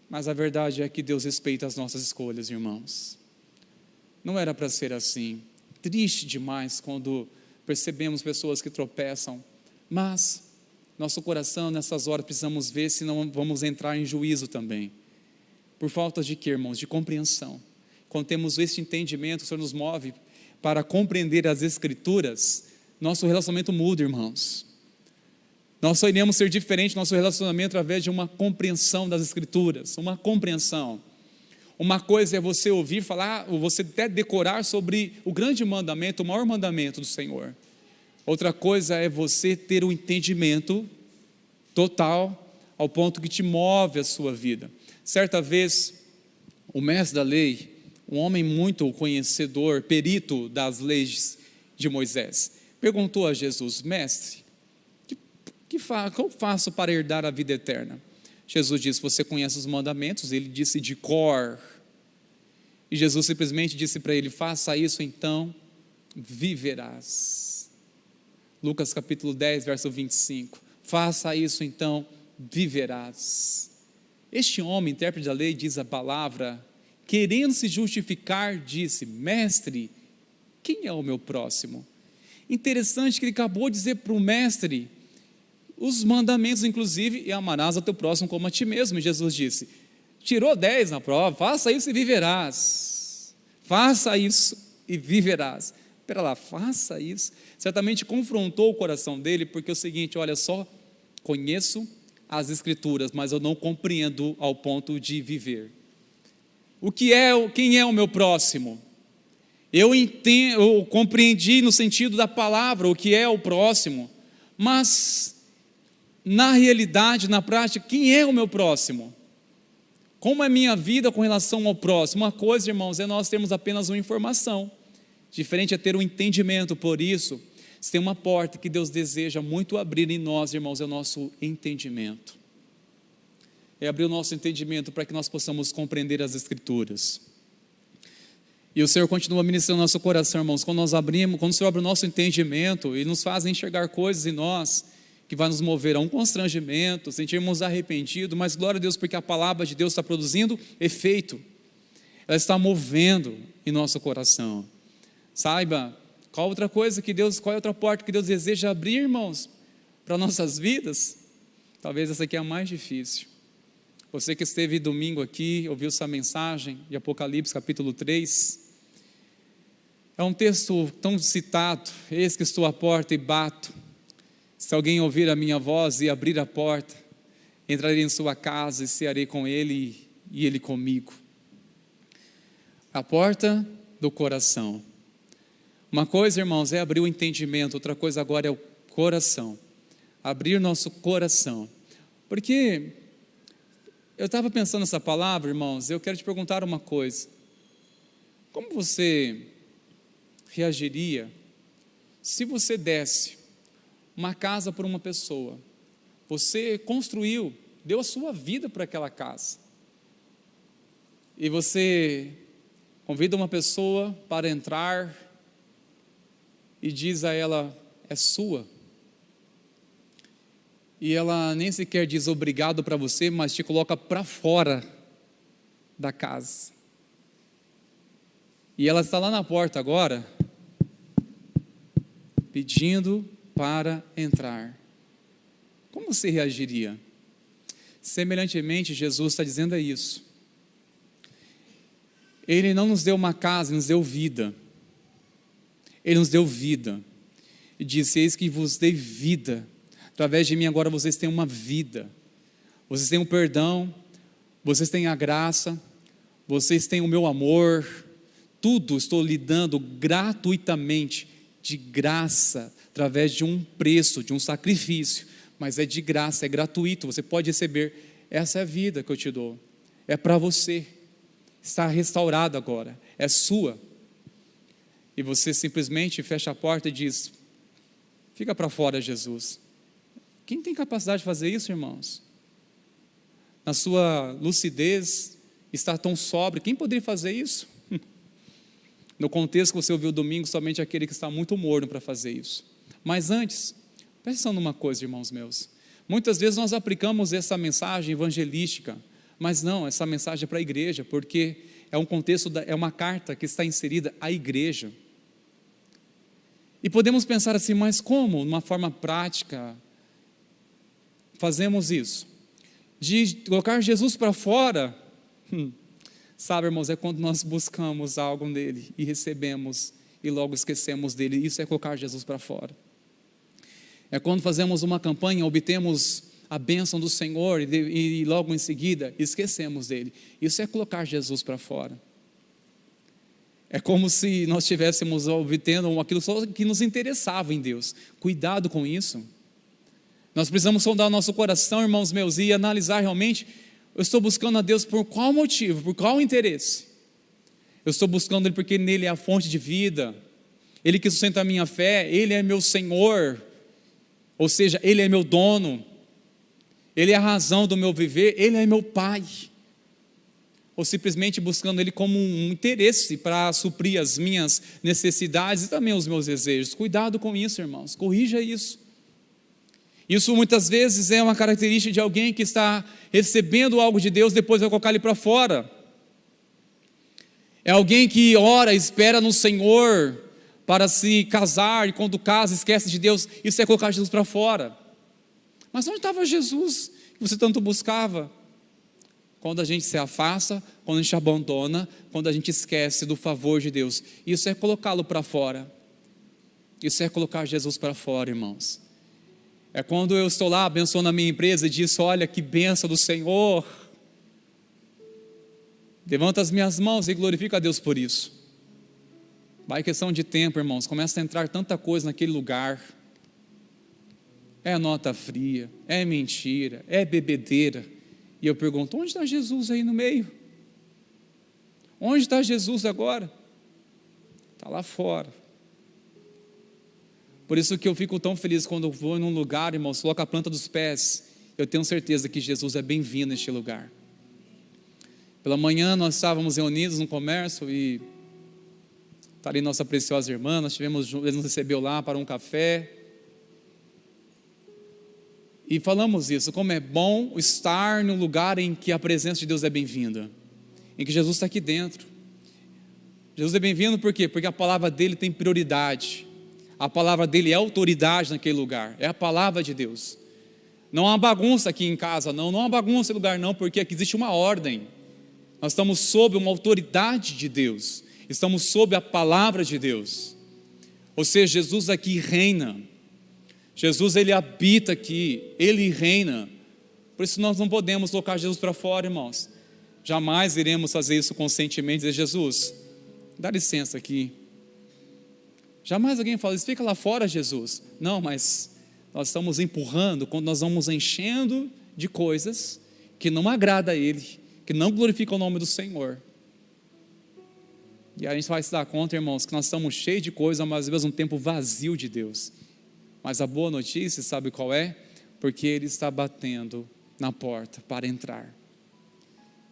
Mas a verdade é que Deus respeita as nossas escolhas, irmãos. Não era para ser assim. Triste demais quando percebemos pessoas que tropeçam, mas nosso coração nessas horas precisamos ver se não vamos entrar em juízo também. Por falta de quê, irmãos? De compreensão. Quando temos este entendimento, o Senhor nos move para compreender as Escrituras, nosso relacionamento muda, irmãos. Nós só iremos ser diferente nosso relacionamento através de uma compreensão das Escrituras, uma compreensão. Uma coisa é você ouvir falar, ou você até decorar sobre o grande mandamento, o maior mandamento do Senhor. Outra coisa é você ter o entendimento total, ao ponto que te move a sua vida. Certa vez, o mestre da lei, um homem muito conhecedor, perito das leis de Moisés, perguntou a Jesus: mestre, como faço para herdar a vida eterna? Jesus disse: você conhece os mandamentos? Ele disse de cor. E Jesus simplesmente disse para ele: faça isso, então viverás. Lucas capítulo 10, verso 25. Faça isso, então viverás. Este homem, intérprete da lei, diz a palavra, querendo se justificar, disse: mestre, quem é o meu próximo? Interessante que ele acabou de dizer para o mestre os mandamentos, inclusive, e amarás ao teu próximo como a ti mesmo. E Jesus disse: tirou 10 na prova, faça isso e viverás. Faça isso e viverás. Espera lá, faça isso. Certamente confrontou o coração dele, porque é o seguinte: olha só, conheço as Escrituras, mas eu não compreendo ao ponto de viver. Quem é o meu próximo? Eu compreendi no sentido da palavra o que é o próximo, mas na realidade, na prática, quem é o meu próximo? Como é a minha vida com relação ao próximo? Uma coisa, irmãos, é nós termos apenas uma informação, diferente é ter um entendimento. Por isso, se tem uma porta que Deus deseja muito abrir em nós, irmãos, é o nosso entendimento. É abrir o nosso entendimento para que nós possamos compreender as Escrituras. E o Senhor continua ministrando nosso coração, irmãos, quando o Senhor abre o nosso entendimento e nos faz enxergar coisas em nós, que vai nos mover a um constrangimento, sentirmos arrependidos, mas glória a Deus, porque a palavra de Deus está produzindo efeito, ela está movendo em nosso coração. Saiba, qual é outra porta que Deus deseja abrir, irmãos, para nossas vidas? Talvez essa aqui é a mais difícil. Você que esteve domingo aqui, ouviu essa mensagem de Apocalipse capítulo 3, é um texto tão citado: eis que estou à porta e bato, se alguém ouvir a minha voz e abrir a porta, entrarei em sua casa e cearei com ele e ele comigo. A porta do coração. Uma coisa, irmãos, é abrir o entendimento, outra coisa agora é o coração. Abrir nosso coração. Porque eu estava pensando nessa palavra, irmãos, eu quero te perguntar uma coisa: como você reagiria se você desse uma casa para uma pessoa? Você construiu, deu a sua vida para aquela casa, e você convida uma pessoa para entrar e diz a ela: é sua. E ela nem sequer diz obrigado para você, mas te coloca para fora da casa. E ela está lá na porta agora, pedindo para entrar. Como você reagiria? Semelhantemente, Jesus está dizendo isso. Ele não nos deu uma casa, Ele nos deu vida. Ele nos deu vida. E disse: eis que vos dei vida. Através de mim agora vocês têm uma vida. Vocês têm o perdão, vocês têm a graça, vocês têm o meu amor. Tudo estou lhe dando gratuitamente, de graça, através de um preço, de um sacrifício. Mas é de graça, é gratuito, você pode receber. Essa é a vida que eu te dou. É para você. Está restaurado agora, é sua. E você simplesmente fecha a porta e diz: fica para fora, Jesus. Quem tem capacidade de fazer isso, irmãos? Na sua lucidez, estar tão sóbrio, quem poderia fazer isso? No contexto que você ouviu domingo, somente aquele que está muito morno para fazer isso. Mas antes, presta atenção numa coisa, irmãos meus. Muitas vezes nós aplicamos essa mensagem evangelística, mas não, essa mensagem é para a igreja, porque é um contexto, é uma carta que está inserida à igreja. E podemos pensar assim, mas como, de uma forma prática, fazemos isso? De colocar Jesus para fora, sabe, irmãos, é quando nós buscamos algo nele e recebemos e logo esquecemos dele. Isso é colocar Jesus para fora. É quando fazemos uma campanha, obtemos a bênção do Senhor e logo em seguida esquecemos dele. Isso é colocar Jesus para fora. É como se nós estivéssemos obtendo aquilo só que nos interessava em Deus. Cuidado com isso. Nós precisamos sondar o nosso coração, irmãos meus, e analisar realmente, eu estou buscando a Deus por qual motivo, por qual interesse? Eu estou buscando Ele porque nele é a fonte de vida, Ele que sustenta a minha fé, Ele é meu Senhor, ou seja, Ele é meu dono, Ele é a razão do meu viver, Ele é meu Pai. Ou simplesmente buscando Ele como um interesse para suprir as minhas necessidades e também os meus desejos. Cuidado com isso, irmãos, corrija isso. Isso muitas vezes é uma característica de alguém que está recebendo algo de Deus, depois vai colocar ele para fora. É alguém que ora, espera no Senhor para se casar, e quando casa esquece de Deus. Isso é colocar Jesus para fora. Mas onde estava Jesus que você tanto buscava? Quando a gente se afasta, quando a gente abandona, quando a gente esquece do favor de Deus. Isso é colocá-lo para fora. Isso é colocar Jesus para fora, irmãos. É quando eu estou lá abençoando a minha empresa e disse, olha que bênção do Senhor. Levanta as minhas mãos e glorifica a Deus por isso. Vai questão de tempo, irmãos, começa a entrar tanta coisa naquele lugar. É nota fria, é mentira, é bebedeira. E eu pergunto, onde está Jesus aí no meio? Onde está Jesus agora? Está lá fora. Por isso que eu fico tão feliz quando eu vou num lugar, irmãos, coloco a planta dos pés, eu tenho certeza que Jesus é bem-vindo neste lugar. Pela manhã nós estávamos reunidos no comércio e está ali nossa preciosa irmã, ele nos recebeu lá para um café. E falamos isso, como é bom estar no lugar em que a presença de Deus é bem-vinda, em que Jesus está aqui dentro. Jesus é bem-vindo por quê? Porque a palavra dele tem prioridade, a palavra dele é autoridade naquele lugar, é a palavra de Deus. Não há bagunça aqui em casa, não há bagunça em lugar não, porque aqui existe uma ordem. Nós estamos sob uma autoridade de Deus, estamos sob a palavra de Deus. Ou seja, Jesus aqui reina. Jesus, Ele habita aqui, Ele reina. Por isso nós não podemos colocar Jesus para fora, irmãos. Jamais iremos fazer isso conscientemente, dizer, Jesus, dá licença aqui. Jamais alguém fala isso, fica lá fora, Jesus. Não, mas nós estamos empurrando, quando nós vamos enchendo de coisas que não agrada a Ele, que não glorificam o nome do Senhor. E aí a gente vai se dar conta, irmãos, que nós estamos cheios de coisas, mas ao mesmo tempo vazio de Deus. Mas a boa notícia, sabe qual é? Porque Ele está batendo na porta para entrar.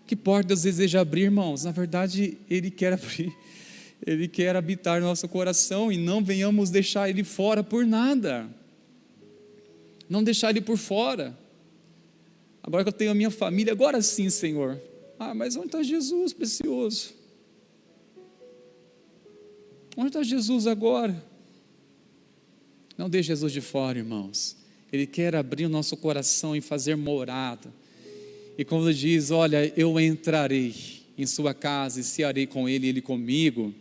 Que porta Deus deseja abrir, irmãos? Na verdade, Ele quer abrir. Ele quer habitar no nosso coração e não venhamos deixar Ele fora por nada. Não deixar Ele por fora. Agora que eu tenho a minha família, agora sim, Senhor. Ah, mas onde está Jesus, precioso? Onde está Jesus agora? Não deixe Jesus de fora, irmãos. Ele quer abrir o nosso coração e fazer morada. E quando Ele diz, olha, eu entrarei em sua casa e cearei com Ele e Ele comigo,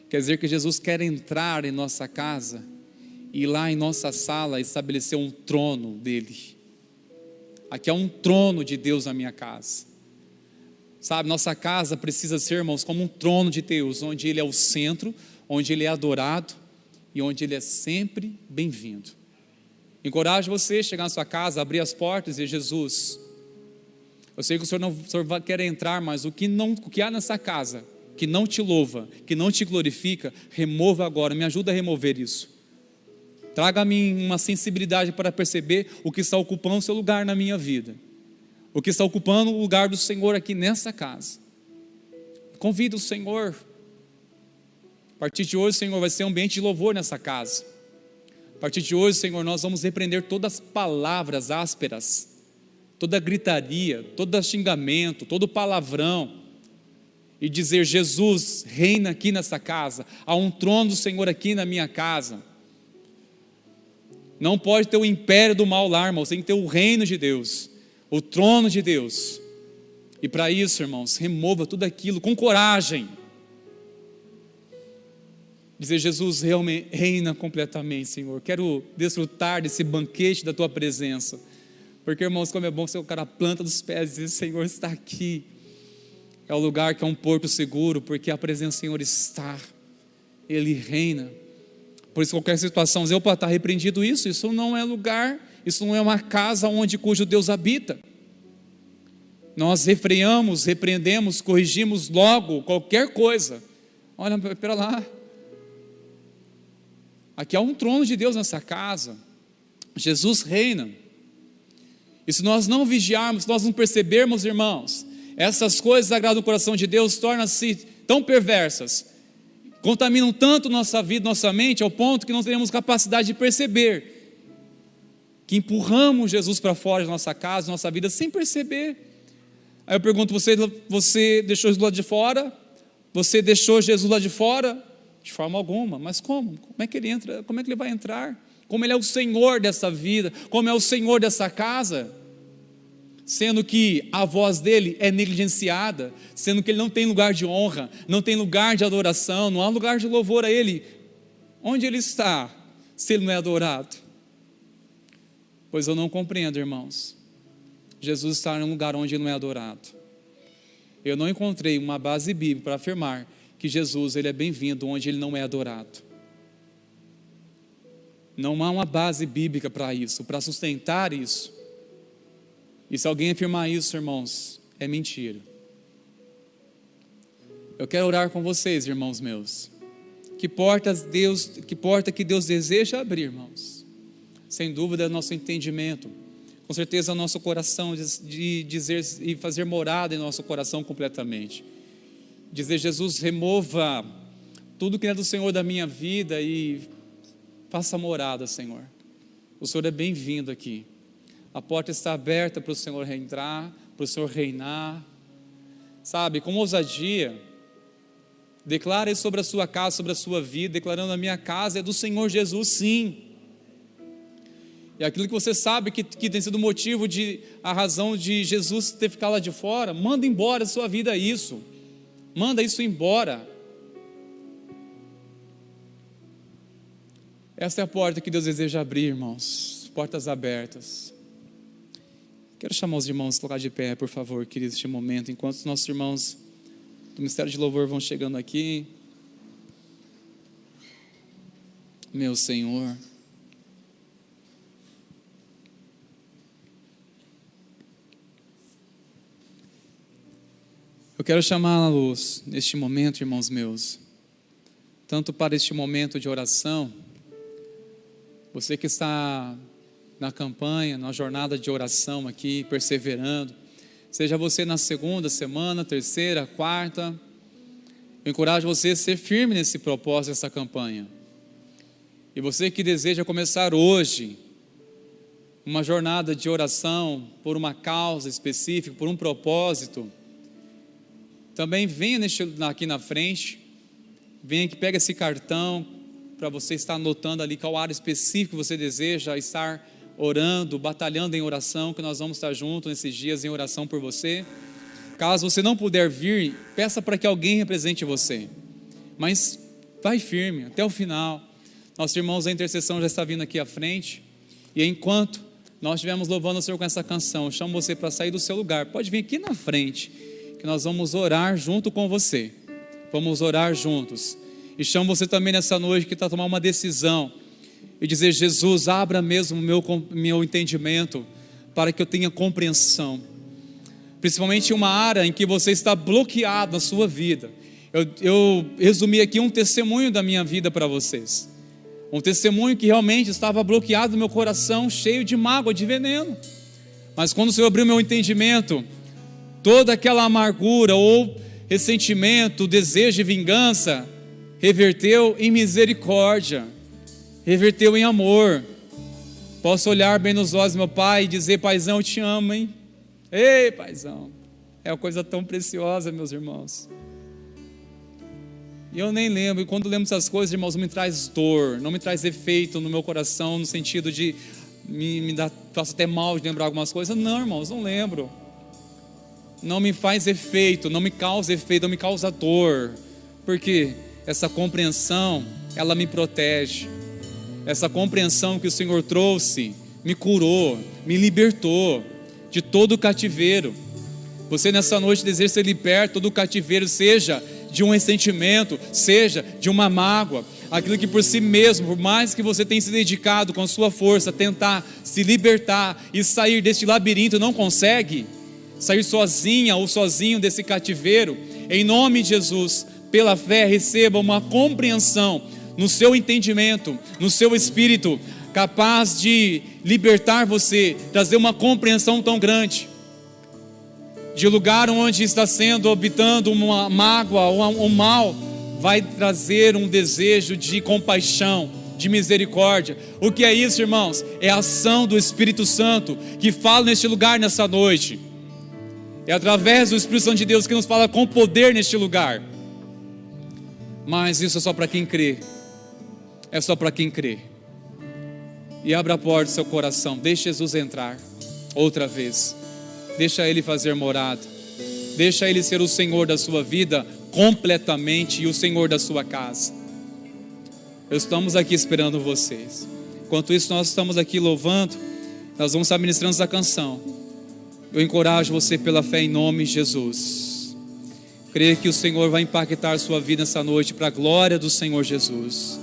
quer dizer que Jesus quer entrar em nossa casa e lá em nossa sala estabelecer um trono dEle. Aqui é um trono de Deus na minha casa. Sabe, nossa casa precisa ser, irmãos, como um trono de Deus, onde Ele é o centro, onde Ele é adorado e onde Ele é sempre bem-vindo. Encorajo você a chegar na sua casa, abrir as portas e dizer, Jesus, eu sei que o Senhor quer entrar, mas o que há nessa casa, que não te louva, que não te glorifica, remova agora, me ajuda a remover isso. Traga-me uma sensibilidade para perceber o que está ocupando o seu lugar na minha vida, o que está ocupando o lugar do Senhor aqui nessa casa. Convido o Senhor. A partir de hoje, Senhor, vai ser um ambiente de louvor nessa casa. A partir de hoje, Senhor, nós vamos repreender todas as palavras ásperas, toda gritaria, todo xingamento, todo palavrão. e dizer: Jesus reina aqui nessa casa, há um trono do Senhor aqui na minha casa. Não pode ter o império do mal lá, irmãos, tem que ter o reino de Deus, o trono de Deus. E para isso, irmãos, remova tudo aquilo com coragem. Dizer: Jesus realmente reina completamente, Senhor. Quero desfrutar desse banquete da Tua presença. Porque, irmãos, como é bom ser o cara planta dos pés e dizer: Senhor está aqui. É o lugar que é um porto seguro, porque a presença do Senhor está. Ele reina. Por isso, qualquer situação, dizer: opa, está repreendido isso não é lugar, isso não é uma casa cujo Deus habita. Nós refreamos, repreendemos, corrigimos logo qualquer coisa. Olha, espera lá. Aqui há um trono de Deus nessa casa. Jesus reina. E se nós não vigiarmos, se nós não percebermos, irmãos, essas coisas agradam o coração de Deus, tornam-se tão perversas, contaminam tanto nossa vida, nossa mente, ao ponto que não teremos capacidade de perceber que empurramos Jesus para fora da nossa casa, da nossa vida, sem perceber. Aí eu pergunto: você deixou Jesus lá de fora? Você deixou Jesus lá de fora? De forma alguma. Mas como? Como é que ele entra? Como é que ele vai entrar? Como ele é o Senhor dessa vida? Como é o Senhor dessa casa? Sendo que a voz dele é negligenciada, sendo que ele não tem lugar de honra, não tem lugar de adoração, não há lugar de louvor a ele. Onde ele está, se ele não é adorado? Pois eu não compreendo, irmãos. Jesus está em um lugar onde ele não é adorado. Eu não encontrei uma base bíblica para afirmar que Jesus ele é bem-vindo onde ele não é adorado. Não há uma base bíblica para isso, para sustentar isso. E se alguém afirmar isso, irmãos, é mentira. Eu quero orar com vocês, irmãos meus. Que porta que Deus deseja abrir, irmãos? Sem dúvida é o nosso entendimento. Com certeza é o nosso coração de dizer e fazer morada em nosso coração completamente. Dizer: Jesus, remova tudo que é do Senhor da minha vida e faça morada, Senhor. O Senhor é bem-vindo aqui. A porta está aberta para o Senhor entrar, para o Senhor reinar. Sabe, com ousadia, declare sobre a sua casa, sobre a sua vida, declarando: a minha casa é do Senhor Jesus, sim. E aquilo que você sabe que tem sido motivo a razão de Jesus ter ficado lá de fora, manda embora a sua vida isso. Manda isso embora. Essa é a porta que Deus deseja abrir, irmãos. Portas abertas. Quero chamar os irmãos a colocar de pé, por favor, queridos, neste momento, enquanto os nossos irmãos do Ministério de Louvor vão chegando aqui. Meu Senhor. Eu quero chamá-los neste momento, irmãos meus, tanto para este momento de oração, você que está na campanha, na jornada de oração aqui, perseverando, seja você na segunda semana, terceira, quarta, eu encorajo você a ser firme nesse propósito, nessa campanha. E você que deseja começar hoje uma jornada de oração por uma causa específica, por um propósito, também venha aqui na frente, venha que pega esse cartão para você estar anotando ali qual área específica você deseja estar orando, batalhando em oração, que nós vamos estar juntos nesses dias em oração por você. Caso você não puder vir, peça para que alguém represente você, mas vai firme até o final. Nossos irmãos da intercessão já está vindo aqui à frente, e enquanto nós estivermos louvando o Senhor com essa canção, eu chamo você para sair do seu lugar, pode vir aqui na frente, que nós vamos orar junto com você, vamos orar juntos. E chamo você também nessa noite que está a tomar uma decisão e dizer: Jesus, abra mesmo o meu entendimento para que eu tenha compreensão, principalmente em uma área em que você está bloqueado na sua vida. Eu resumi aqui um testemunho da minha vida para vocês, um testemunho que realmente estava bloqueado no meu coração, cheio de mágoa, de veneno, mas quando o Senhor abriu meu entendimento, toda aquela amargura ou ressentimento, desejo de vingança, reverteu em misericórdia, reverteu em amor. Posso olhar bem nos olhos do meu pai e dizer: paizão, eu te amo, hein? Ei, paizão, é uma coisa tão preciosa, meus irmãos. E eu nem lembro, e quando lembro essas coisas, irmãos, não me traz dor, não me traz efeito no meu coração, no sentido de faço até mal de lembrar algumas coisas. Não, irmãos, não lembro. Não me faz efeito, não me causa efeito, não me causa dor. Porque essa compreensão, ela me protege. Essa compreensão que o Senhor trouxe, me curou, me libertou de todo o cativeiro. Você nessa noite deseja ser liberto do cativeiro, seja de um ressentimento, seja de uma mágoa, aquilo que por si mesmo, por mais que você tenha se dedicado com a sua força, tentar se libertar e sair deste labirinto, não consegue sair sozinha ou sozinho desse cativeiro. Em nome de Jesus, pela fé, receba uma compreensão no seu entendimento, no seu espírito, capaz de libertar você, trazer uma compreensão tão grande de lugar onde está habitando uma mágoa ou um mal, vai trazer um desejo de compaixão, de misericórdia. O que é isso, irmãos? É a ação do Espírito Santo que fala neste lugar nessa noite. É através do Espírito Santo de Deus que nos fala com poder neste lugar. Mas isso é só para quem crê. É só para quem crê. E abra a porta do seu coração, deixe Jesus entrar outra vez. Deixa Ele fazer morada. Deixa Ele ser o Senhor da sua vida completamente e o Senhor da sua casa. Estamos aqui esperando vocês. Enquanto isso, nós estamos aqui louvando. Nós vamos estar ministrando essa canção. Eu encorajo você pela fé em nome de Jesus. Creio que o Senhor vai impactar a sua vida essa noite para a glória do Senhor Jesus.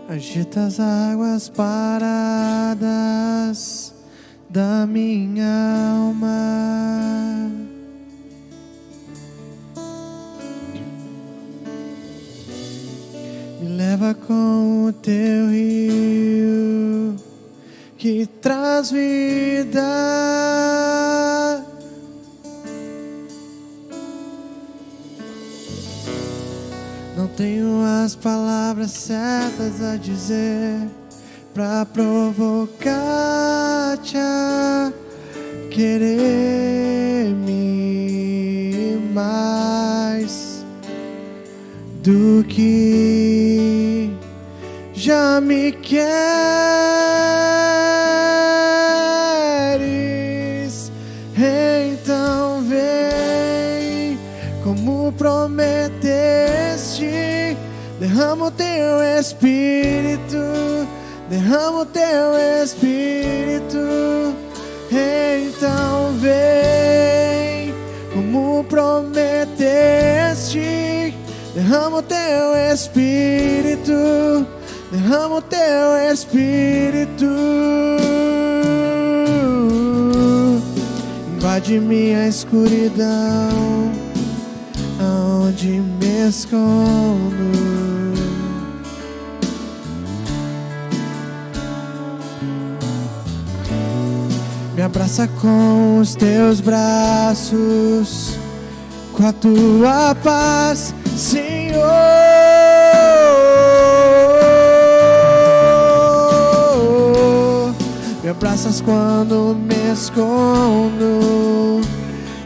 Agita as águas paradas da minha alma. Me leva com o teu rio que traz vida. Não tenho as palavras certas a dizer pra provocar-te a querer-me mais do que já me queres. Então vem como prometeste, derrama o teu Espírito, derrama o teu Espírito. Então vem como prometeste, derrama o teu Espírito, derrama o teu Espírito. Invade minha escuridão, aonde me escondo. Me abraça com os teus braços, com a tua paz, Senhor. Me abraças quando me escondo,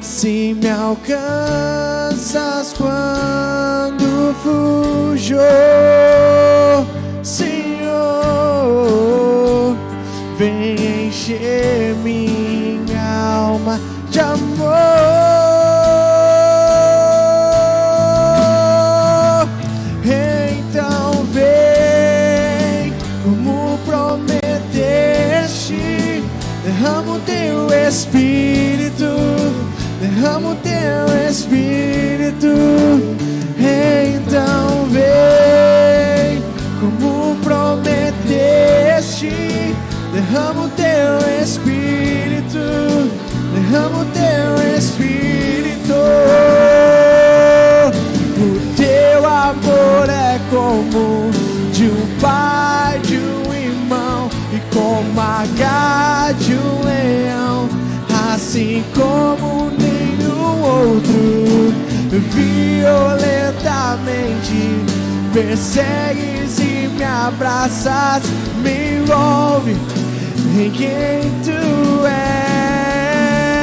se me alcanças quando fujo, Senhor. Vem encher minha alma de amor. Então vem como prometeste, derrama o teu Espírito, derrama o teu Espírito. Então vem como prometeste, derrama o teu Espírito, derrama o teu Espírito. O teu amor é como de um pai, de um irmão, e como a garra de um leão, assim como nenhum outro. Violentamente persegues e me abraças, me envolve em quem tu és.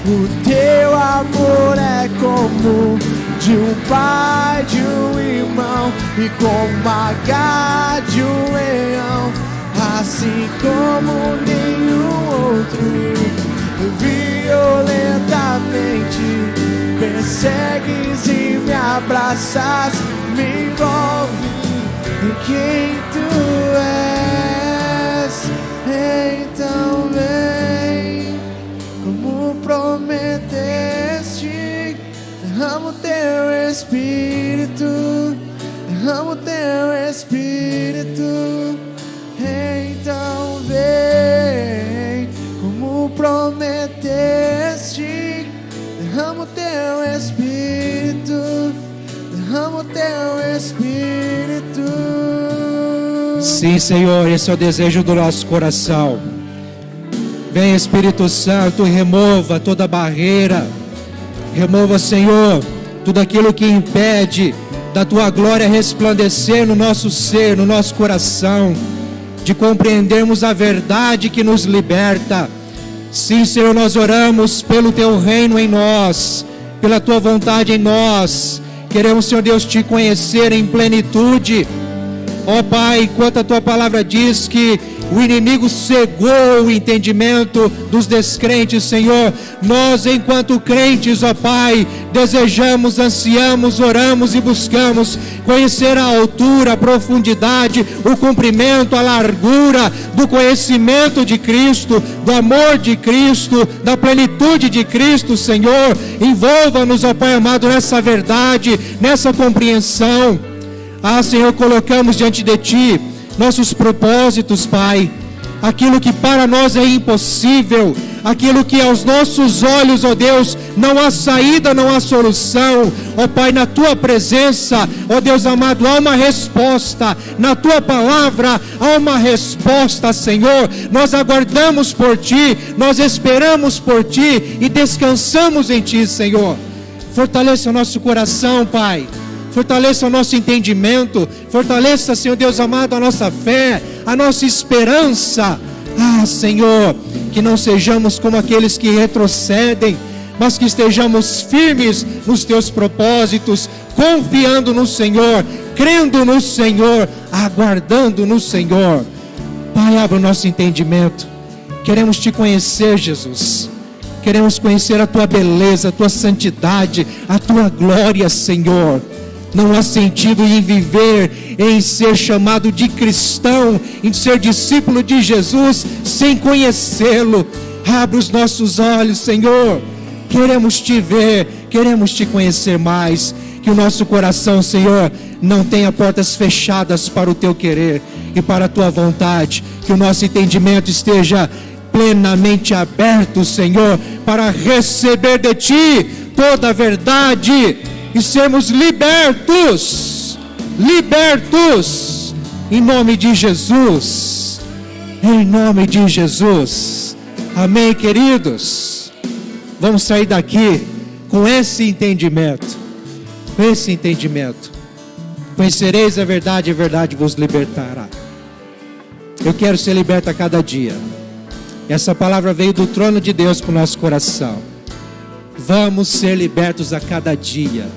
O teu amor é como de um pai, de um irmão, e como a garra de um leão, assim como nenhum outro. Violentamente persegues e me abraças, me envolve em quem tu és. Então vem, como prometeste, derrama o teu Espírito, derrama o teu Espírito. Então vem, como prometeste, derrama o teu Espírito, derrama o teu Espírito. Sim, Senhor, esse é o desejo do nosso coração. Vem, Espírito Santo, e remova toda barreira. Remova, Senhor, tudo aquilo que impede da tua glória resplandecer no nosso ser, no nosso coração, de compreendermos a verdade que nos liberta. Sim, Senhor, nós oramos pelo teu reino em nós, pela tua vontade em nós. Queremos, Senhor Deus, te conhecer em plenitude. Ó Pai, enquanto a tua palavra diz que o inimigo cegou o entendimento dos descrentes, Senhor, nós, enquanto crentes, ó Pai, desejamos, ansiamos, oramos e buscamos conhecer a altura, a profundidade, o comprimento, a largura do conhecimento de Cristo, do amor de Cristo, da plenitude de Cristo, Senhor. Envolva-nos, ó Pai amado, nessa verdade, nessa compreensão. Ah, Senhor, colocamos diante de Ti nossos propósitos, Pai, aquilo que para nós é impossível, aquilo que aos nossos olhos, ó Deus, não há saída, não há solução. Ó Pai, na Tua presença, ó Deus amado, há uma resposta, na Tua palavra há uma resposta, Senhor. Nós aguardamos por Ti, nós esperamos por Ti e descansamos em Ti, Senhor. Fortaleça o nosso coração, Pai. Fortaleça o nosso entendimento, fortaleça, Senhor Deus amado, a nossa fé, a nossa esperança. Ah, Senhor, que não sejamos como aqueles que retrocedem, mas que estejamos firmes nos Teus propósitos, confiando no Senhor, crendo no Senhor, aguardando no Senhor. Pai, abra o nosso entendimento. Queremos Te conhecer, Jesus. Queremos conhecer a Tua beleza, a Tua santidade, a Tua glória, Senhor. Não há sentido em viver, em ser chamado de cristão, em ser discípulo de Jesus, sem conhecê-lo. Abre os nossos olhos, Senhor. Queremos Te ver, queremos Te conhecer mais. Que o nosso coração, Senhor, não tenha portas fechadas para o Teu querer e para a Tua vontade. Que o nosso entendimento esteja plenamente aberto, Senhor, para receber de Ti toda a verdade e sermos libertos, em nome de Jesus, em nome de Jesus. Amém, queridos? Vamos sair daqui com esse entendimento, conhecereis a verdade vos libertará. Eu quero ser liberto a cada dia. Essa palavra veio do trono de Deus para o nosso coração. Vamos ser libertos a cada dia,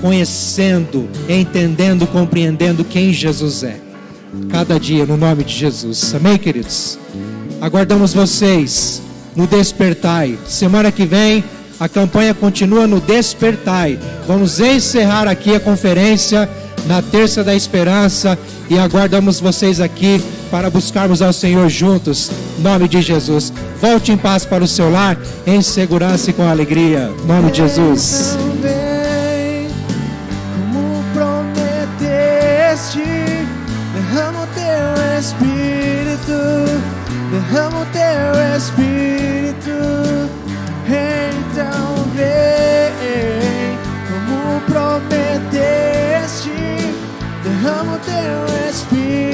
conhecendo, entendendo, compreendendo quem Jesus é. Cada dia, no nome de Jesus. Amém, queridos? Aguardamos vocês no Despertai. Semana que vem, a campanha continua no Despertai. Vamos encerrar aqui a conferência na Terça da Esperança e aguardamos vocês aqui para buscarmos ao Senhor juntos, em nome de Jesus. Volte em paz para o seu lar, em segurança e com alegria, em nome de Jesus. Vem, como prometeste, derrama o teu Espírito, derrama o teu Espírito. Então vem, como prometeste, derrama o teu Espírito.